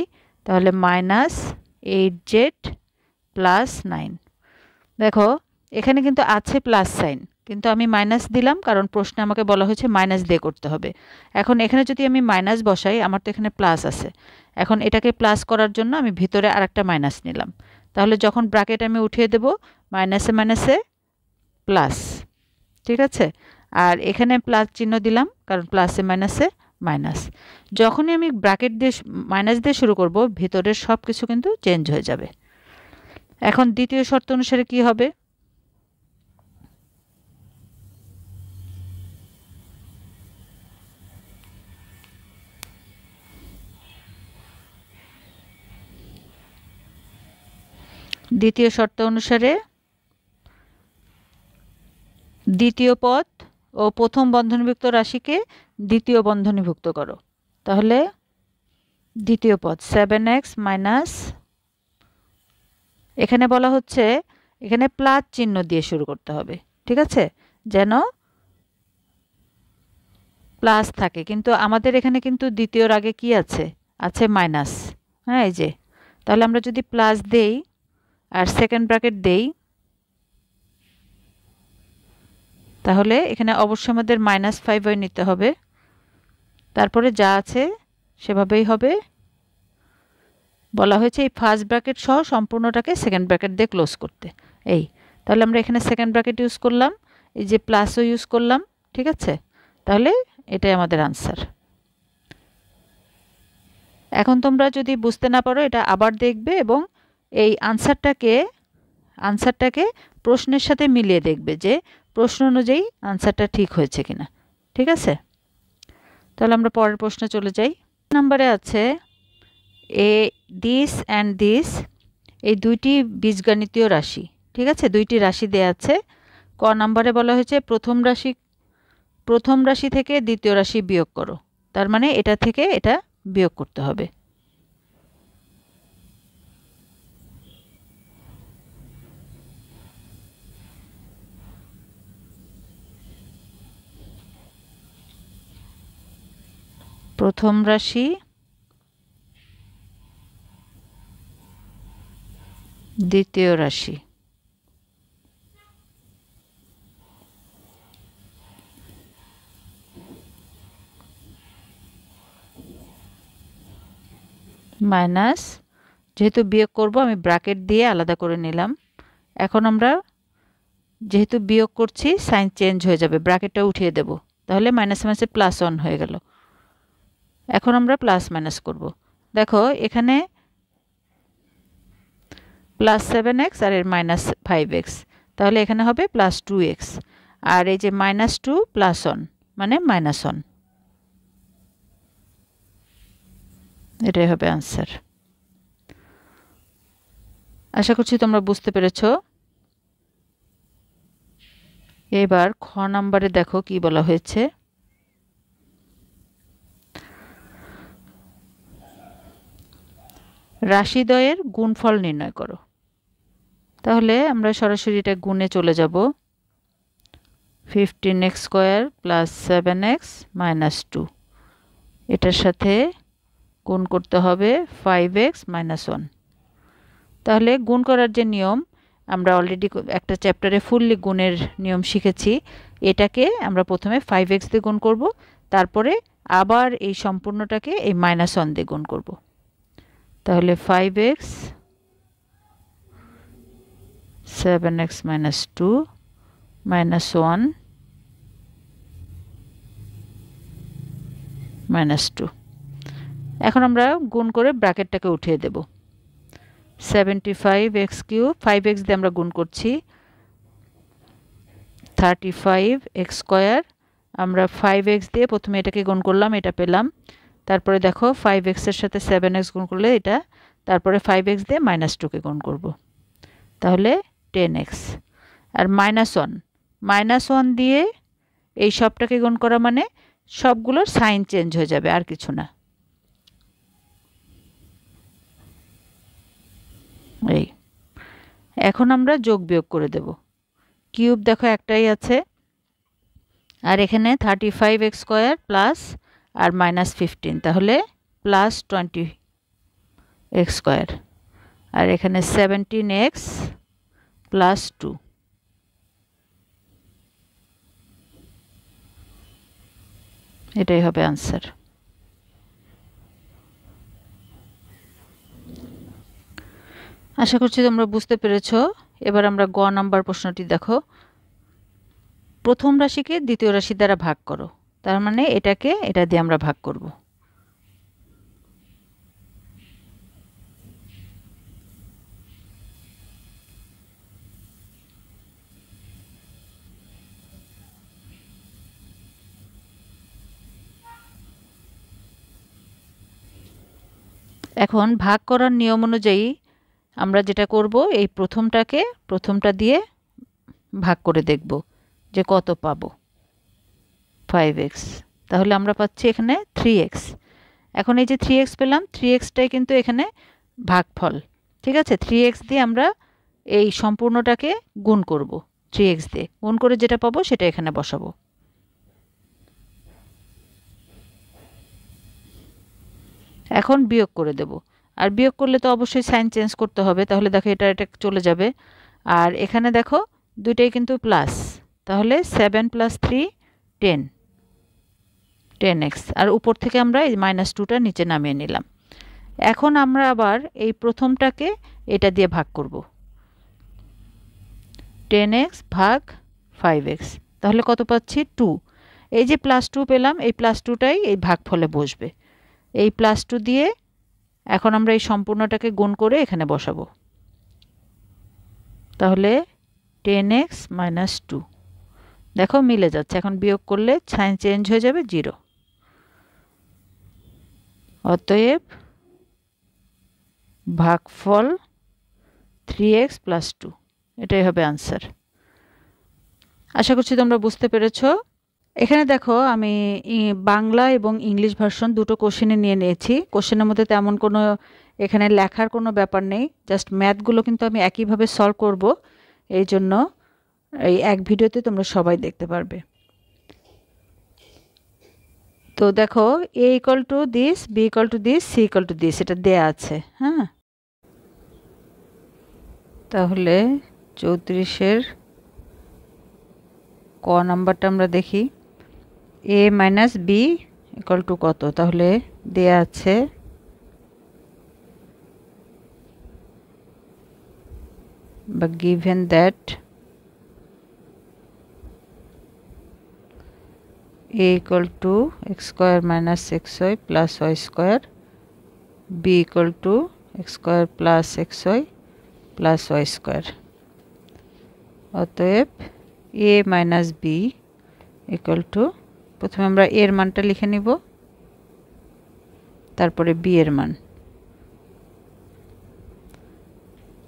তাহলে মাইনাস 8z প্লাস 9। দেখো, এখানে কিন্তু আছে প্লাস সাইন, কিন্তু আমি মাইনাস দিলাম কারণ প্রশ্নে আমাকে বলা হয়েছে মাইনাস দিয়ে করতে হবে। এখন এখানে যদি আমি মাইনাস বসাই, আমার তো এখানে প্লাস আছে, এখন এটাকে প্লাস করার জন্য আমি ভিতরে আরেকটা মাইনাস নিলাম। তাহলে যখন ব্র্যাকেট আমি উঠিয়ে দেব, মাইনাসে মাইনাসে প্লাস, ঠিক আছে। আর এখানে প্লাস চিহ্ন দিলাম কারণ প্লাসে মাইনাসে মাইনাস। যখনই আমি ব্র্যাকেট দিয়ে মাইনাস দিয়ে শুরু করব, ভিতরের সব কিছু কিন্তু চেঞ্জ হয়ে যাবে। এখন দ্বিতীয় শর্ত অনুসারে কি হবে? দ্বিতীয় শর্ত অনুসারে দ্বিতীয় পদ ও প্রথম বন্ধনীভুক্ত রাশিকে দ্বিতীয় বন্ধনীভুক্ত করো। তাহলে দ্বিতীয় পদ 7x মাইনাস, এখানে বলা হচ্ছে এখানে প্লাস চিহ্ন দিয়ে শুরু করতে হবে, ঠিক আছে, যেন প্লাস থাকে। কিন্তু আমাদের এখানে কিন্তু দ্বিতীয়র আগে কি আছে? আছে মাইনাস। হ্যাঁ, এই যে, তাহলে আমরা যদি প্লাস দেই আর সেকেন্ড ব্র্যাকেট দেই, তাহলে এখানে অবশ্যই আমাদের -5 হয়ে নিতে হবে। তারপরে যা আছে সেভাবেই হবে। বলা হয়েছে এই ফার্স্ট ব্র্যাকেট সহ সম্পূর্ণটাকে সেকেন্ড ব্র্যাকেট দিয়ে ক্লোজ করতে। এই, তাহলে আমরা এখানে সেকেন্ড ব্র্যাকেট ইউজ করলাম, এই যে প্লাসও ইউজ করলাম, ঠিক আছে। তাহলে এটাই আমাদের আনসার। এখন তোমরা যদি বুঝতে না পারো, এটা আবার দেখবে এবং এই আনসারটাকে প্রশ্নের সাথে মিলিয়ে দেখবে যে প্রশ্ন অনুযায়ী আনসারটা ঠিক হয়েছে কিনা, ঠিক আছে। তাহলে আমরা পরের প্রশ্নে চলে যাই। নম্বরে আছে দিস অ্যান্ড দিস, এই দুইটি বীজগণিতীয় রাশি, ঠিক আছে, দুইটি রাশি দেয়া আছে। ক নম্বরে বলা হয়েছে প্রথম রাশি থেকে দ্বিতীয় রাশি বিয়োগ করো। তার মানে এটা থেকে এটা বিয়োগ করতে হবে। প্রথম রাশি দ্বিতীয় রাশি, মাইনাস, যেহেতু বিয়োগ করব আমি ব্র্যাকেট দিয়ে আলাদা করে নিলাম। এখন আমরা যেহেতু বিয়োগ করছি সাইন চেঞ্জ হয়ে যাবে, ব্র্যাকেটটা উঠিয়ে দেব, তাহলে মাইনাসে মাইনাসে +1 হয়ে গেল। এখন আমরা প্লাস মাইনাস করব। দেখো এখানে +7x আর এর -5x, তাহলে এখানে হবে +2x, আর এই যে -2 +1 মানে -1, এটাই হবে আনসার। আশা করছি তোমরা বুঝতে পেরেছো। এবার খ নম্বরে দেখো কি বলা হয়েছে। রাশিদ্বয়ের গুণফল নির্ণয় করো। তাহলে আমরা সরাসরি এটা গুণে চলে যাব। 15x² + 7x - 2, এটার সাথে গুণ করতে হবে 5x - 1। তাহলে গুণ করার যে নিয়ম, আমরা অলরেডি একটা চ্যাপ্টারে ফুললি গুণের নিয়ম শিখেছি। এটাকে আমরা প্রথমে 5x দিয়ে গুণ করব, তারপরে আবার এই সম্পূর্ণটাকে এই -1 দিয়ে গুণ করব। তাহলে 5x 7x - 2 -1 -2। এখন আমরা গুণ করে ব্র্যাকেটটাকে উঠিয়ে দেব। 75x³ 5x দিয়ে আমরা গুণ করছি, 35x², আমরা 5x দিয়ে প্রথমে এটাকে গুণ করলাম, এটা পেলাম। তারপরে দেখো 5x এর সাথে 7x গুণ করলে এটা, তারপরে 5x দিয়ে -2কে গুণ করব, তাহলে 10x। আর -1 দিয়ে এই সবটাকে গুণ করা মানে সবগুলোর সাইন চেঞ্জ হয়ে যাবে, আর কিছু না। এই, এখন আমরা যোগ বিয়োগ করে দেব। কিউব দেখো একটাই আছে, আর এখানে 35x² প্লাস আর -15, তাহলে +20x², আর এখানে 17x + 2, এটাই হবে আনসার। আশা করছি তোমরা বুঝতে পেরেছো। এবার আমরা গ নাম্বার প্রশ্নটি দেখো। প্রথম রাশিকে দ্বিতীয় রাশি দ্বারা ভাগ করো। তার মানে এটাকে এটা দিয়ে আমরা ভাগ করব। এখন ভাগ করার নিয়ম অনুযায়ী আমরা যেটা করব, এই প্রথমটা দিয়ে ভাগ করে দেখব যে কত পাবো। 5x, তাহলে আমরা পাচ্ছি এখানে 3x। এখন এই যে 3x পেলাম, 3xটাই কিন্তু এখানে ভাগফল, ঠিক আছে। 3x দিয়ে আমরা এই সম্পূর্ণটাকে গুণ করব, 3x দিয়ে গুণ করে যেটা পাবো সেটা এখানে বসাবো। এখন বিয়োগ করে দেব, আর বিয়োগ করলে তো অবশ্যই সাইন চেঞ্জ করতে হবে। তাহলে দেখো এটা চলে যাবে, আর এখানে দেখো দুইটাই কিন্তু প্লাস, তাহলে 7 + 3 10, 10x। আর উপর থেকে আমরা এই -2টা নিচে নামিয়ে নিলাম। এখন আমরা আবার এই প্রথমটাকে এটা দিয়ে ভাগ করব, 10x ভাগ 5x, তাহলে কত পাচ্ছি 2। এই যে +2 পেলাম, এই +2টাই এই ভাগফলে বসবে। এই +2 দিয়ে এখন আমরা এই সম্পূর্ণটাকে গুণ করে এখানে বসাবো, তাহলে 10x - 2, দেখো মিলে যাচ্ছে। এখন বিয়োগ করলে সাইন চেঞ্জ হয়ে যাবে 0। অতএব ভাগফল 3x + 2, এটাই হবে আনসার। আশা করছি তোমরা বুঝতে পেরেছো। এখানে দেখো আমি বাংলা এবং ইংলিশ ভার্সন দুটো কোশ্চেনে নিয়ে নিয়েছি। কোশ্চেনের মধ্যে তেমন কোনো এখানে লেখার কোনো ব্যাপার নেই, জাস্ট ম্যাথগুলো কিন্তু আমি একইভাবে সলভ করব। এই জন্য এই এক ভিডিওতে তোমরা সবাই দেখতে পারবে। তো দেখো a = this, b = this, c = this, এটা দেয়া আছে। হ্যাঁ, তাহলে 34-এর ক নাম্বারটা আমরা দেখি। a - b = কত, তাহলে দেয়া আছে বা given that a = x² - xy + y², b = x² + xy + y²। অতএব a - b = প্রথমে আমরা এর মানটা লিখে নিব, তারপরে b এর মান।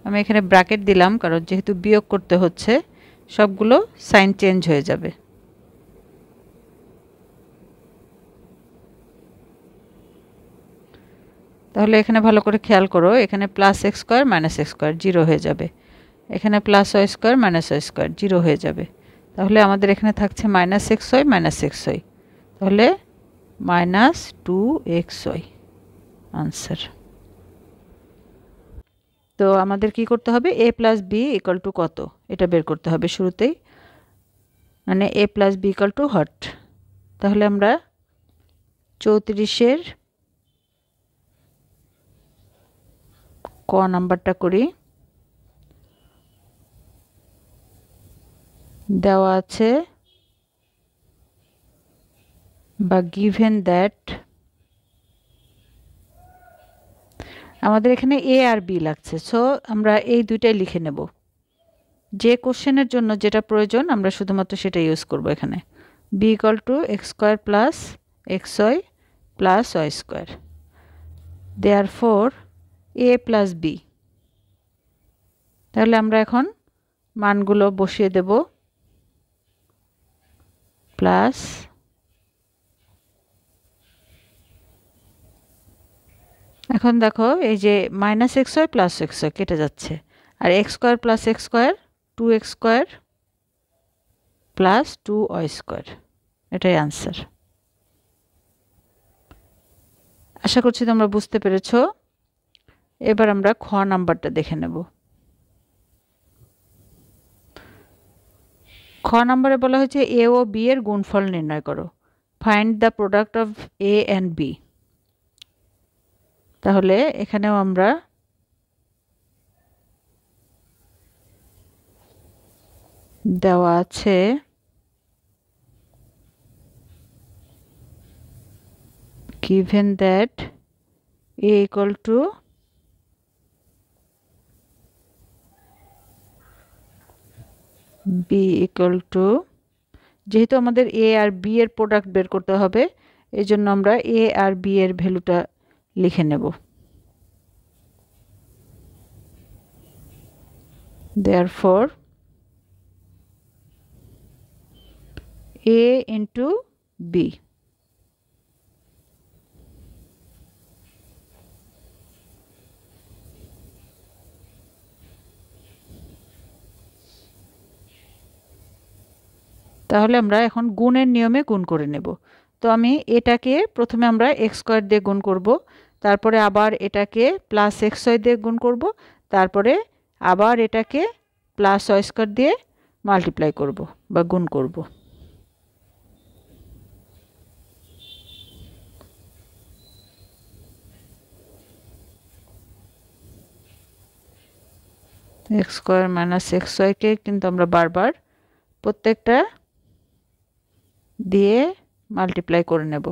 আমি এখানে ব্র্যাকেট দিলাম কারণ যেহেতু বিয়োগ করতে হচ্ছে সবগুলো সাইন চেঞ্জ হয়ে যাবে। তাহলে এখানে ভালো করে খেয়াল করো, এখানে +x² - x² 0 হয়ে যাবে, এখানে +y² - y², 0 হয়ে যাবে। তাহলে আমাদের এখানে থাকছে -xy - xy, তাহলে -2xy আনসার। তো আমাদের কি করতে হবে, a + b = কত এটা বের করতে হবে শুরুতেই, মানে a + b = হট। তাহলে আমরা 34-এর ক নাম্বারটা করি। দেওয়া আছে বা given that, আমাদের এখানে a আর b লাগছে, সো আমরা এই দুইটাই লিখে নেব। যে কোশ্চেনের জন্য যেটা প্রয়োজন আমরা শুধুমাত্র সেটা ইউজ করব। এখানে b = x² + xy + y², therefore a + b। তাহলে আমরা এখন মানগুলো বসিয়ে দেব, প্লাস এখন দেখো এই যে -xy + xy কেটে যাচ্ছে, আর x² + x², 2x² + 2y², এটাই আনসার। আশা করছি তোমরা বুঝতে পেরেছো। এবার আমরা খ নাম্বারটা দেখে নেব। খ নাম্বারে বলা হয়েছে a ও b এর গুণফল নির্ণয় করো। Find the product of a and b. তাহলে এখানেও আমরা দেওয়া আছে given that a equal to b equal to, যেহেতু আমাদের a আর b এর প্রোডাক্ট বের করতে হবে এজন্য আমরা a আর b এর ভ্যালুটা লিখে নেব। therefore a into b। তাহলে আমরা এখন গুণের নিয়মে গুণ করে নেব। তো আমি এটাকে প্রথমে আমরা এক্স স্কয়ার দিয়ে গুণ করব, তারপরে আবার এটাকে প্লাস এক্স ওয়াই দিয়ে গুণ করব, তারপরে আবার এটাকে প্লাস ওয়াই স্কয়ার দিয়ে মাল্টিপ্লাই করব বা গুণ করব। এক্স স্কয়ার মাইনাস এক্স ওয়াইকে কিন্তু আমরা বারবার প্রত্যেকটা দিয়ে মাল্টিপ্লাই করে নেব।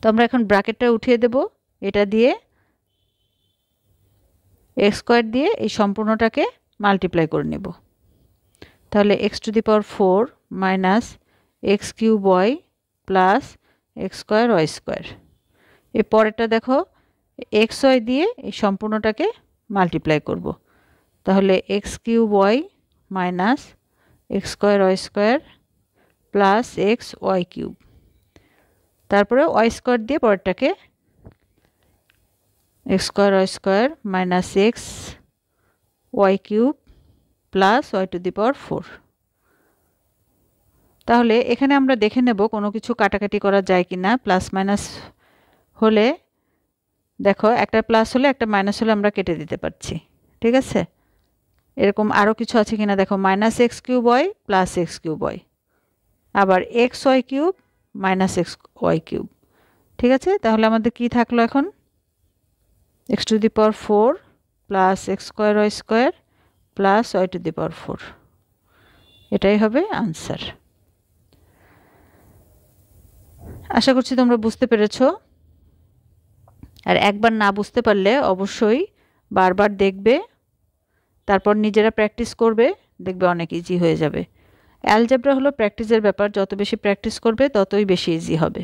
তো আমরা এখন ব্র্যাকেটটা উঠিয়ে দেব, এটা দিয়ে এক্স স্কয়ার দিয়ে এই সম্পূর্ণটাকে মাল্টিপ্লাই করে নেব। তাহলে x to the power 4 minus x cube y plus x square y square. এর পরেরটা দেখো এক্স ওয়াই দিয়ে এই সম্পূর্ণটাকে মাল্টিপ্লাই করব। তাহলে x cube y minus x square y square plus x y cube, তারপরে ওয়াই স্কয়ার দিয়ে পরেরটাকে x square y square minus x y cube plus y to the power 4। তাহলে এখানে আমরা দেখে নেব কোনো কিছু কাটাকাটি করা যায় কি না। প্লাস মাইনাস হলে দেখো একটা প্লাস হলে একটা মাইনাস হলে আমরা কেটে দিতে পারছি, ঠিক আছে। এরকম আরও কিছু আছে কিনা দেখো, minus x cube y plus x cube y, আবার x y cube minus x y cube, ঠিক আছে। তাহলে আমাদের কি থাকলো এখন, x to the power 4 plus x square y square plus y to the power 4, এটাই হবে আনসার। আশা করছি তোমরা বুঝতে পেরেছো। আর একবার না বুঝতে পারলে অবশ্যই বারবার দেখবে, তারপর নিজেরা প্র্যাকটিস করবে, দেখবে অনেক ইজি হয়ে যাবে। অ্যালজেব্রা হলো প্র্যাকটিসের ব্যাপার, যত বেশি প্র্যাকটিস করবে ততই বেশি ইজি হবে।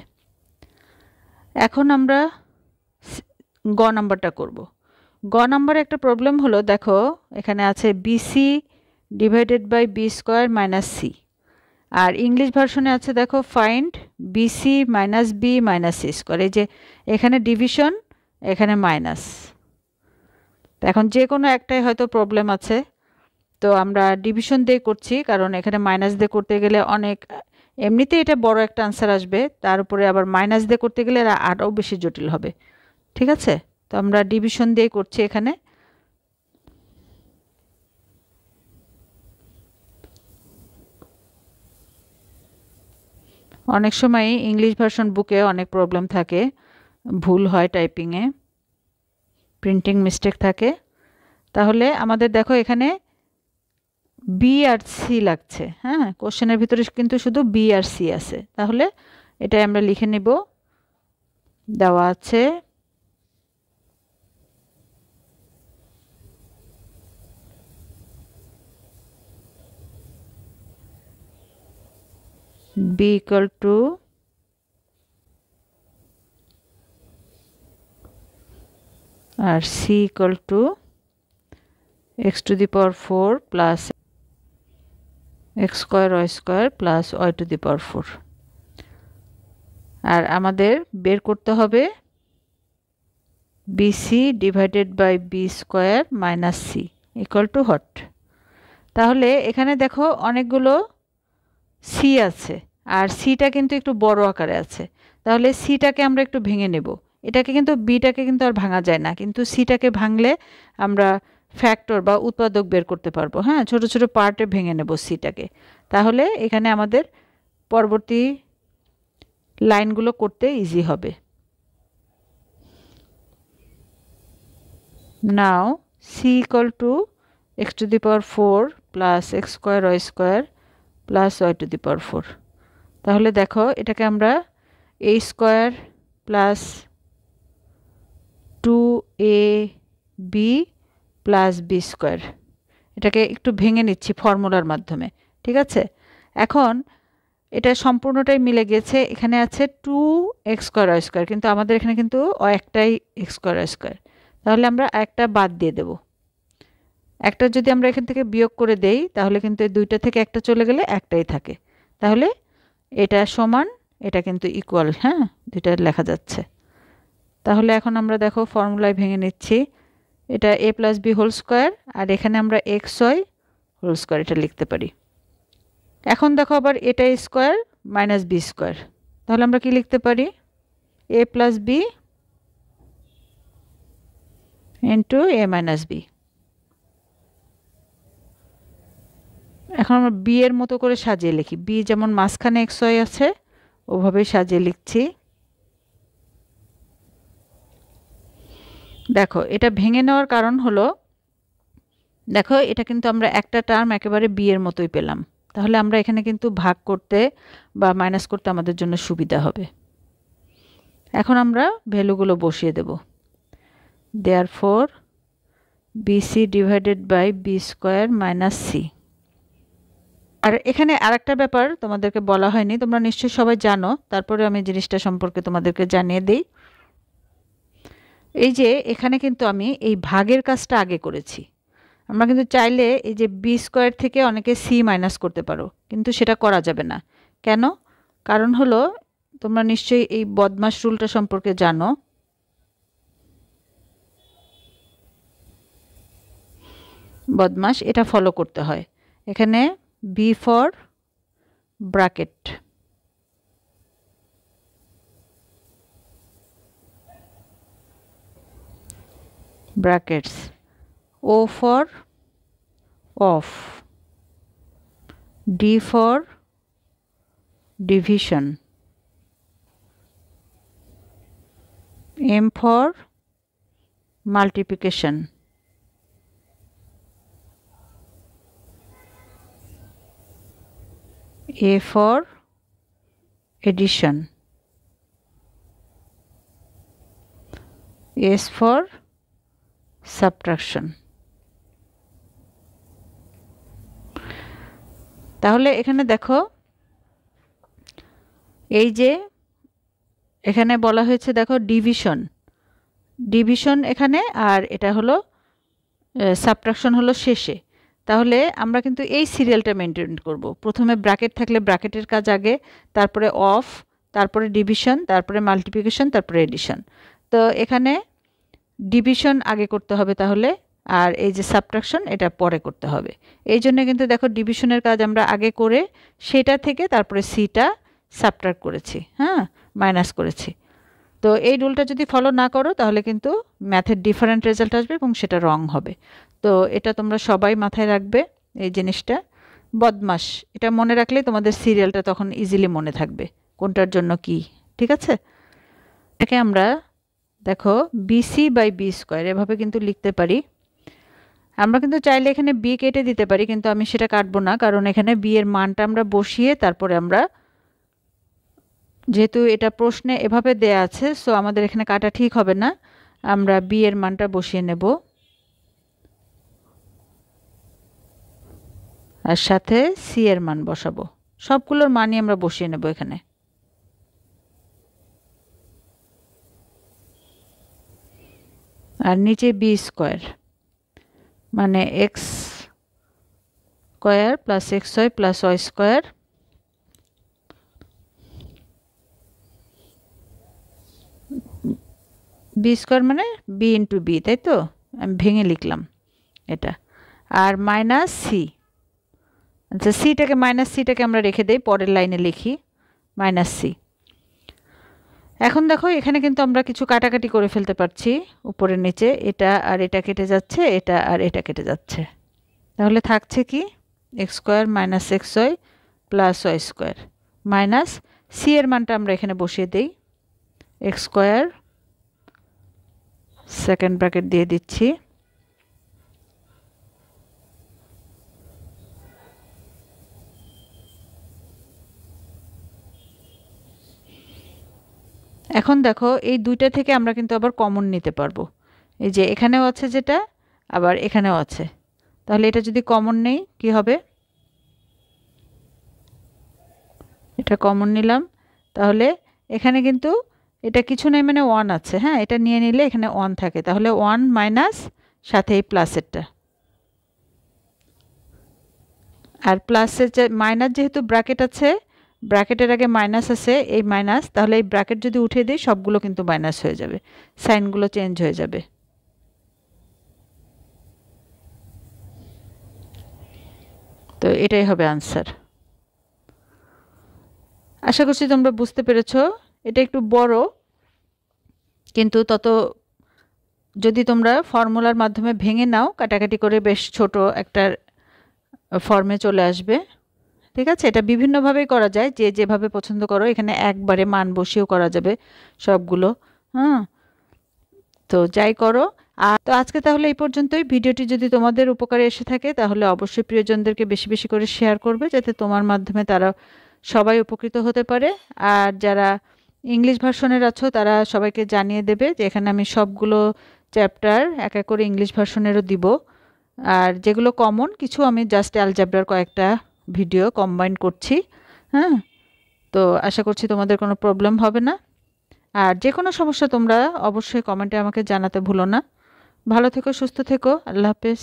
এখন আমরা গ নাম্বারটা করব। গ নাম্বারে একটা প্রবলেম হলো, দেখো এখানে আছে bc divided by b square minus c, আর ইংলিশ ভার্সনে আছে দেখো find bc minus b minus c square. এই যে এখানে ডিভিশন, এখানে মাইনাস, তো এখন যে কোনো একটাই হয়তো প্রবলেম আছে। তো আমরা ডিভিশন দিয়ে করছি কারণ এখানে মাইনাস দিয়ে করতে গেলে অনেক, এমনিতেই এটা বড় একটা আনসার আসবে, তার উপরে আবার মাইনাস দিয়ে করতে গেলে আরও বেশি জটিল হবে, ঠিক আছে। তো আমরা ডিভিশন দিয়ে করছি এখানে। অনেক সময় ইংলিশ ভার্সন বুকে অনেক প্রবলেম থাকে, ভুল হয় টাইপিংয়ে, প্রিন্টিং মিস্টেক থাকে। তাহলে আমাদের দেখো এখানে বি আর সি লাগছে, হ্যাঁ কোশ্চেনের ভিতরে কিন্তু শুধু বি আর সি আছে। তাহলে এটাই আমরা লিখে নিব, দেওয়া আছে বি ইকুয়াল টু আর c equal to x to the power 4 plus x square y square plus y to the power 4। আর আমাদের বের করতে হবে bc divided by b square minus c equal to what. তাহলে এখানে দেখো অনেকগুলো সি আছে, আর সিটা কিন্তু একটু বড় আকারে আছে। তাহলে সিটাকে আমরা একটু ভেঙে নেব, এটাকে কিন্তু বিটাকে কিন্তু আর ভাঙা যায় না, কিন্তু সিটাকে ভাঙলে আমরা ফ্যাক্টর বা উৎপাদক বের করতে পারবো। হ্যাঁ, ছোট ছোট পার্টে ভেঙে নেব সিটাকে। তাহলে এখানে আমাদের পরবর্তী লাইনগুলো করতে ইজি হবে। নাও c equal to x to the power 4 plus x square y square plus y to the power 4। তাহলে দেখো এটাকে আমরা a square plus 2ab plus b square এটাকে একটু ভেঙে নিচ্ছি ফর্মুলার মাধ্যমে, ঠিক আছে। এখন এটা সম্পূর্ণটাই মিলে গেছে, এখানে আছে 2x square y square, কিন্তু আমাদের এখানে কিন্তু একটাই x square y square, তাহলে আমরা একটা বাদ দিয়ে দেব। একটা যদি আমরা এখান থেকে বিয়োগ করে দেই তাহলে কিন্তু এই দুইটা থেকে একটা চলে গেলে একটাই থাকে, তাহলে এটা সমান এটা কিন্তু ইকুয়াল, হ্যাঁ দুইটা লেখা যাচ্ছে। তাহলে এখন আমরা দেখো ফর্মুলায় ভেঙে নিচ্ছি, এটা a plus b whole square আর এখানে আমরা এক্স ওয়াই হোল স্কোয়ার এটা লিখতে পারি। এখন দেখো আবার এটা স্কোয়ার মাইনাস বি স্কোয়ার, তাহলে আমরা কি লিখতে পারি a plus b into a minus b. এখন আমরা বি এর মতো করে সাজিয়ে লিখি, বি যেমন মাঝখানে এক্স ওয়াই আছে ওভাবেই সাজিয়ে লিখছি। দেখো এটা ভেঙে নেওয়ার কারণ হলো, দেখো এটা কিন্তু আমরা একটা টার্ম একেবারে বি এর মতোই পেলাম, তাহলে আমরা এখানে কিন্তু ভাগ করতে বা মাইনাস করতে আমাদের জন্য সুবিধা হবে। এখন আমরা ভ্যালুগুলো বসিয়ে দেব। Therefore bc divided by b square minus c. আর এখানে আরেকটা ব্যাপার তোমাদেরকে বলা হয়নি, তোমরা নিশ্চয়ই সবাই জানো, তারপরে আমি জিনিসটা সম্পর্কে তোমাদেরকে জানিয়ে দিই। এই যে এখানে কিন্তু আমি এই ভাগের কাজটা আগে করেছি, আমরা কিন্তু চাইলে এই যে বি স্কোয়ার থেকে অনেকে সি মাইনাস করতে পারো, কিন্তু সেটা করা যাবে না। কেন? কারণ হলো তোমরা নিশ্চয়ই এই বদমাশ রুলটা সম্পর্কে জানো। বদমাশ এটা ফলো করতে হয়, এখানে B for bracket, brackets, O for off, D for division, M for multiplication, A for addition, S for subtraction. তাহলে এখানে দেখো এই যে এখানে বলা হয়েছে দেখো ডিভিশন, ডিভিশন এখানে, আর এটা হলো সাবট্রাকশন হলো শেষে। তাহলে আমরা কিন্তু এই সিরিয়ালটা মেনটেন করব, প্রথমে ব্র্যাকেট থাকলে ব্র্যাকেটের কাজ আগে, তারপরে অফ, তারপরে ডিভিশন, তারপরে মাল্টিপ্লিকেশন, তারপরে এডিশন। তো এখানে ডিভিশন আগে করতে হবে তাহলে, আর এই যে সাবট্রাকশন এটা পরে করতে হবে। এই জন্য কিন্তু দেখো ডিভিশনের কাজ আমরা আগে করে সেটা থেকে তারপরে সিটা সাবট্রাক্ট করেছি, হ্যাঁ মাইনাস করেছি। তো এই রুলটা যদি ফলো না করো তাহলে কিন্তু ম্যাথের ডিফারেন্ট রেজাল্ট আসবে এবং সেটা রং হবে। তো এটা তোমরা সবাই মাথায় রাখবে এই জিনিসটা। বদমাশ এটা মনে রাখলে তোমাদের সিরিয়ালটা তখন ইজিলি মনে থাকবে কোনটার জন্য কি, ঠিক আছে। এটাকে আমরা দেখো বিসি বাই বি স্কোয়ার এভাবে কিন্তু লিখতে পারি। আমরা কিন্তু চাইলে এখানে বি কেটে দিতে পারি, কিন্তু আমি সেটা কাটবো না, কারণ এখানে বি এর মানটা আমরা বসিয়ে তারপরে আমরা, যেহেতু এটা প্রশ্নে এভাবে দেয়া আছে সো আমাদের এখানে কাটা ঠিক হবে না, আমরা বি এর মানটা বসিয়ে নেব আর সাথে সি এর মান বসাবো, সবগুলোর মানই আমরা বসিয়ে নেব এখানে। আর নিচে বি স্কোয়ার মানে x square plus x y plus y square b square মানে বি ইন্টু বি, তাই তো আমি ভেঙে লিখলাম এটা, আর মাইনাস সি। আচ্ছা সিটাকে মাইনাস সিটাকে আমরা রেখে দেই, পরের লাইনে লিখি মাইনাস সি। এখন দেখো এখানে কিন্তু আমরা কিছু কাটাকাটি করে ফেলতে পারছি উপরে নিচে, এটা আর এটা কেটে যাচ্ছে, এটা আর এটা কেটে যাচ্ছে, তাহলে থাকছে কি x square minus x y plus y square minus c এর মানটা আমরা এখানে বসিয়ে দেই, এক্স স্কোয়ার সেকেন্ড ব্র্যাকেট দিয়ে দিচ্ছি, এখন দেখো এই দুইটা থেকে আমরা কিন্তু আবার কমন নিতে পারবো, এই যে এখানেও আছে যেটা, আবার এখানেও আছে, তাহলে এটা যদি কমন নেই কি হবে, এটা কমন নিলাম, তাহলে এখানে কিন্তু এটা কিছু নেই মানে 1 আছে, হ্যাঁ এটা নিয়ে নিলে এখানে 1 থাকে, তাহলে 1 মাইনাস সাথে এই প্লাসেরটা, আর প্লাসের যে মাইনাস যেহেতু ব্র্যাকেট আছে, ব্র্যাকেটের আগে মাইনাস আছে, এই মাইনাস, তাহলে এই ব্র্যাকেট যদি উঠিয়ে দিই সবগুলো কিন্তু মাইনাস হয়ে যাবে, সাইনগুলো চেঞ্জ হয়ে যাবে। তো এটাই হবে আনসার। আশা করছি তোমরা বুঝতে পেরেছো। এটা একটু বড়, কিন্তু তত যদি তোমরা ফর্মুলার মাধ্যমে ভেঙে নাও কাটাকাটি করে বেশ ছোট একটা ফর্মে চলে আসবে। ঠিক আছে, এটা বিভিন্নভাবেই করা যায়, যে যেভাবে পছন্দ করো, এখানে একবারে মান বসিয়েও করা যাবে সবগুলো। হ্যাঁ, তো যাই করো। আর তো আজকে তাহলে এই পর্যন্তই। ভিডিওটি যদি তোমাদের উপকারে এসে থাকে তাহলে অবশ্যই প্রিয়জনদেরকে বেশি বেশি করে শেয়ার করবে, যাতে তোমার মাধ্যমে তারা সবাই উপকৃত হতে পারে। আর যারা ইংলিশ ভার্সনের আছো তারা সবাইকে জানিয়ে দেবে যে এখানে আমি সবগুলো চ্যাপ্টার এক এক করে ইংলিশ ভার্সনেরও দিব, আর যেগুলো কমন কিছু আমি জাস্ট অ্যালজেব্রার কয়েকটা ভিডিও কম্বাইন করছি। হ্যাঁ, তো আশা করছি তোমাদের কোনো প্রবলেম হবে না। আর যে কোনো সমস্যা তোমরা অবশ্যই কমেন্টে আমাকে জানাতে ভুলো না। ভালো থেকো, সুস্থ থেকো, আল্লাহ হাফেজ।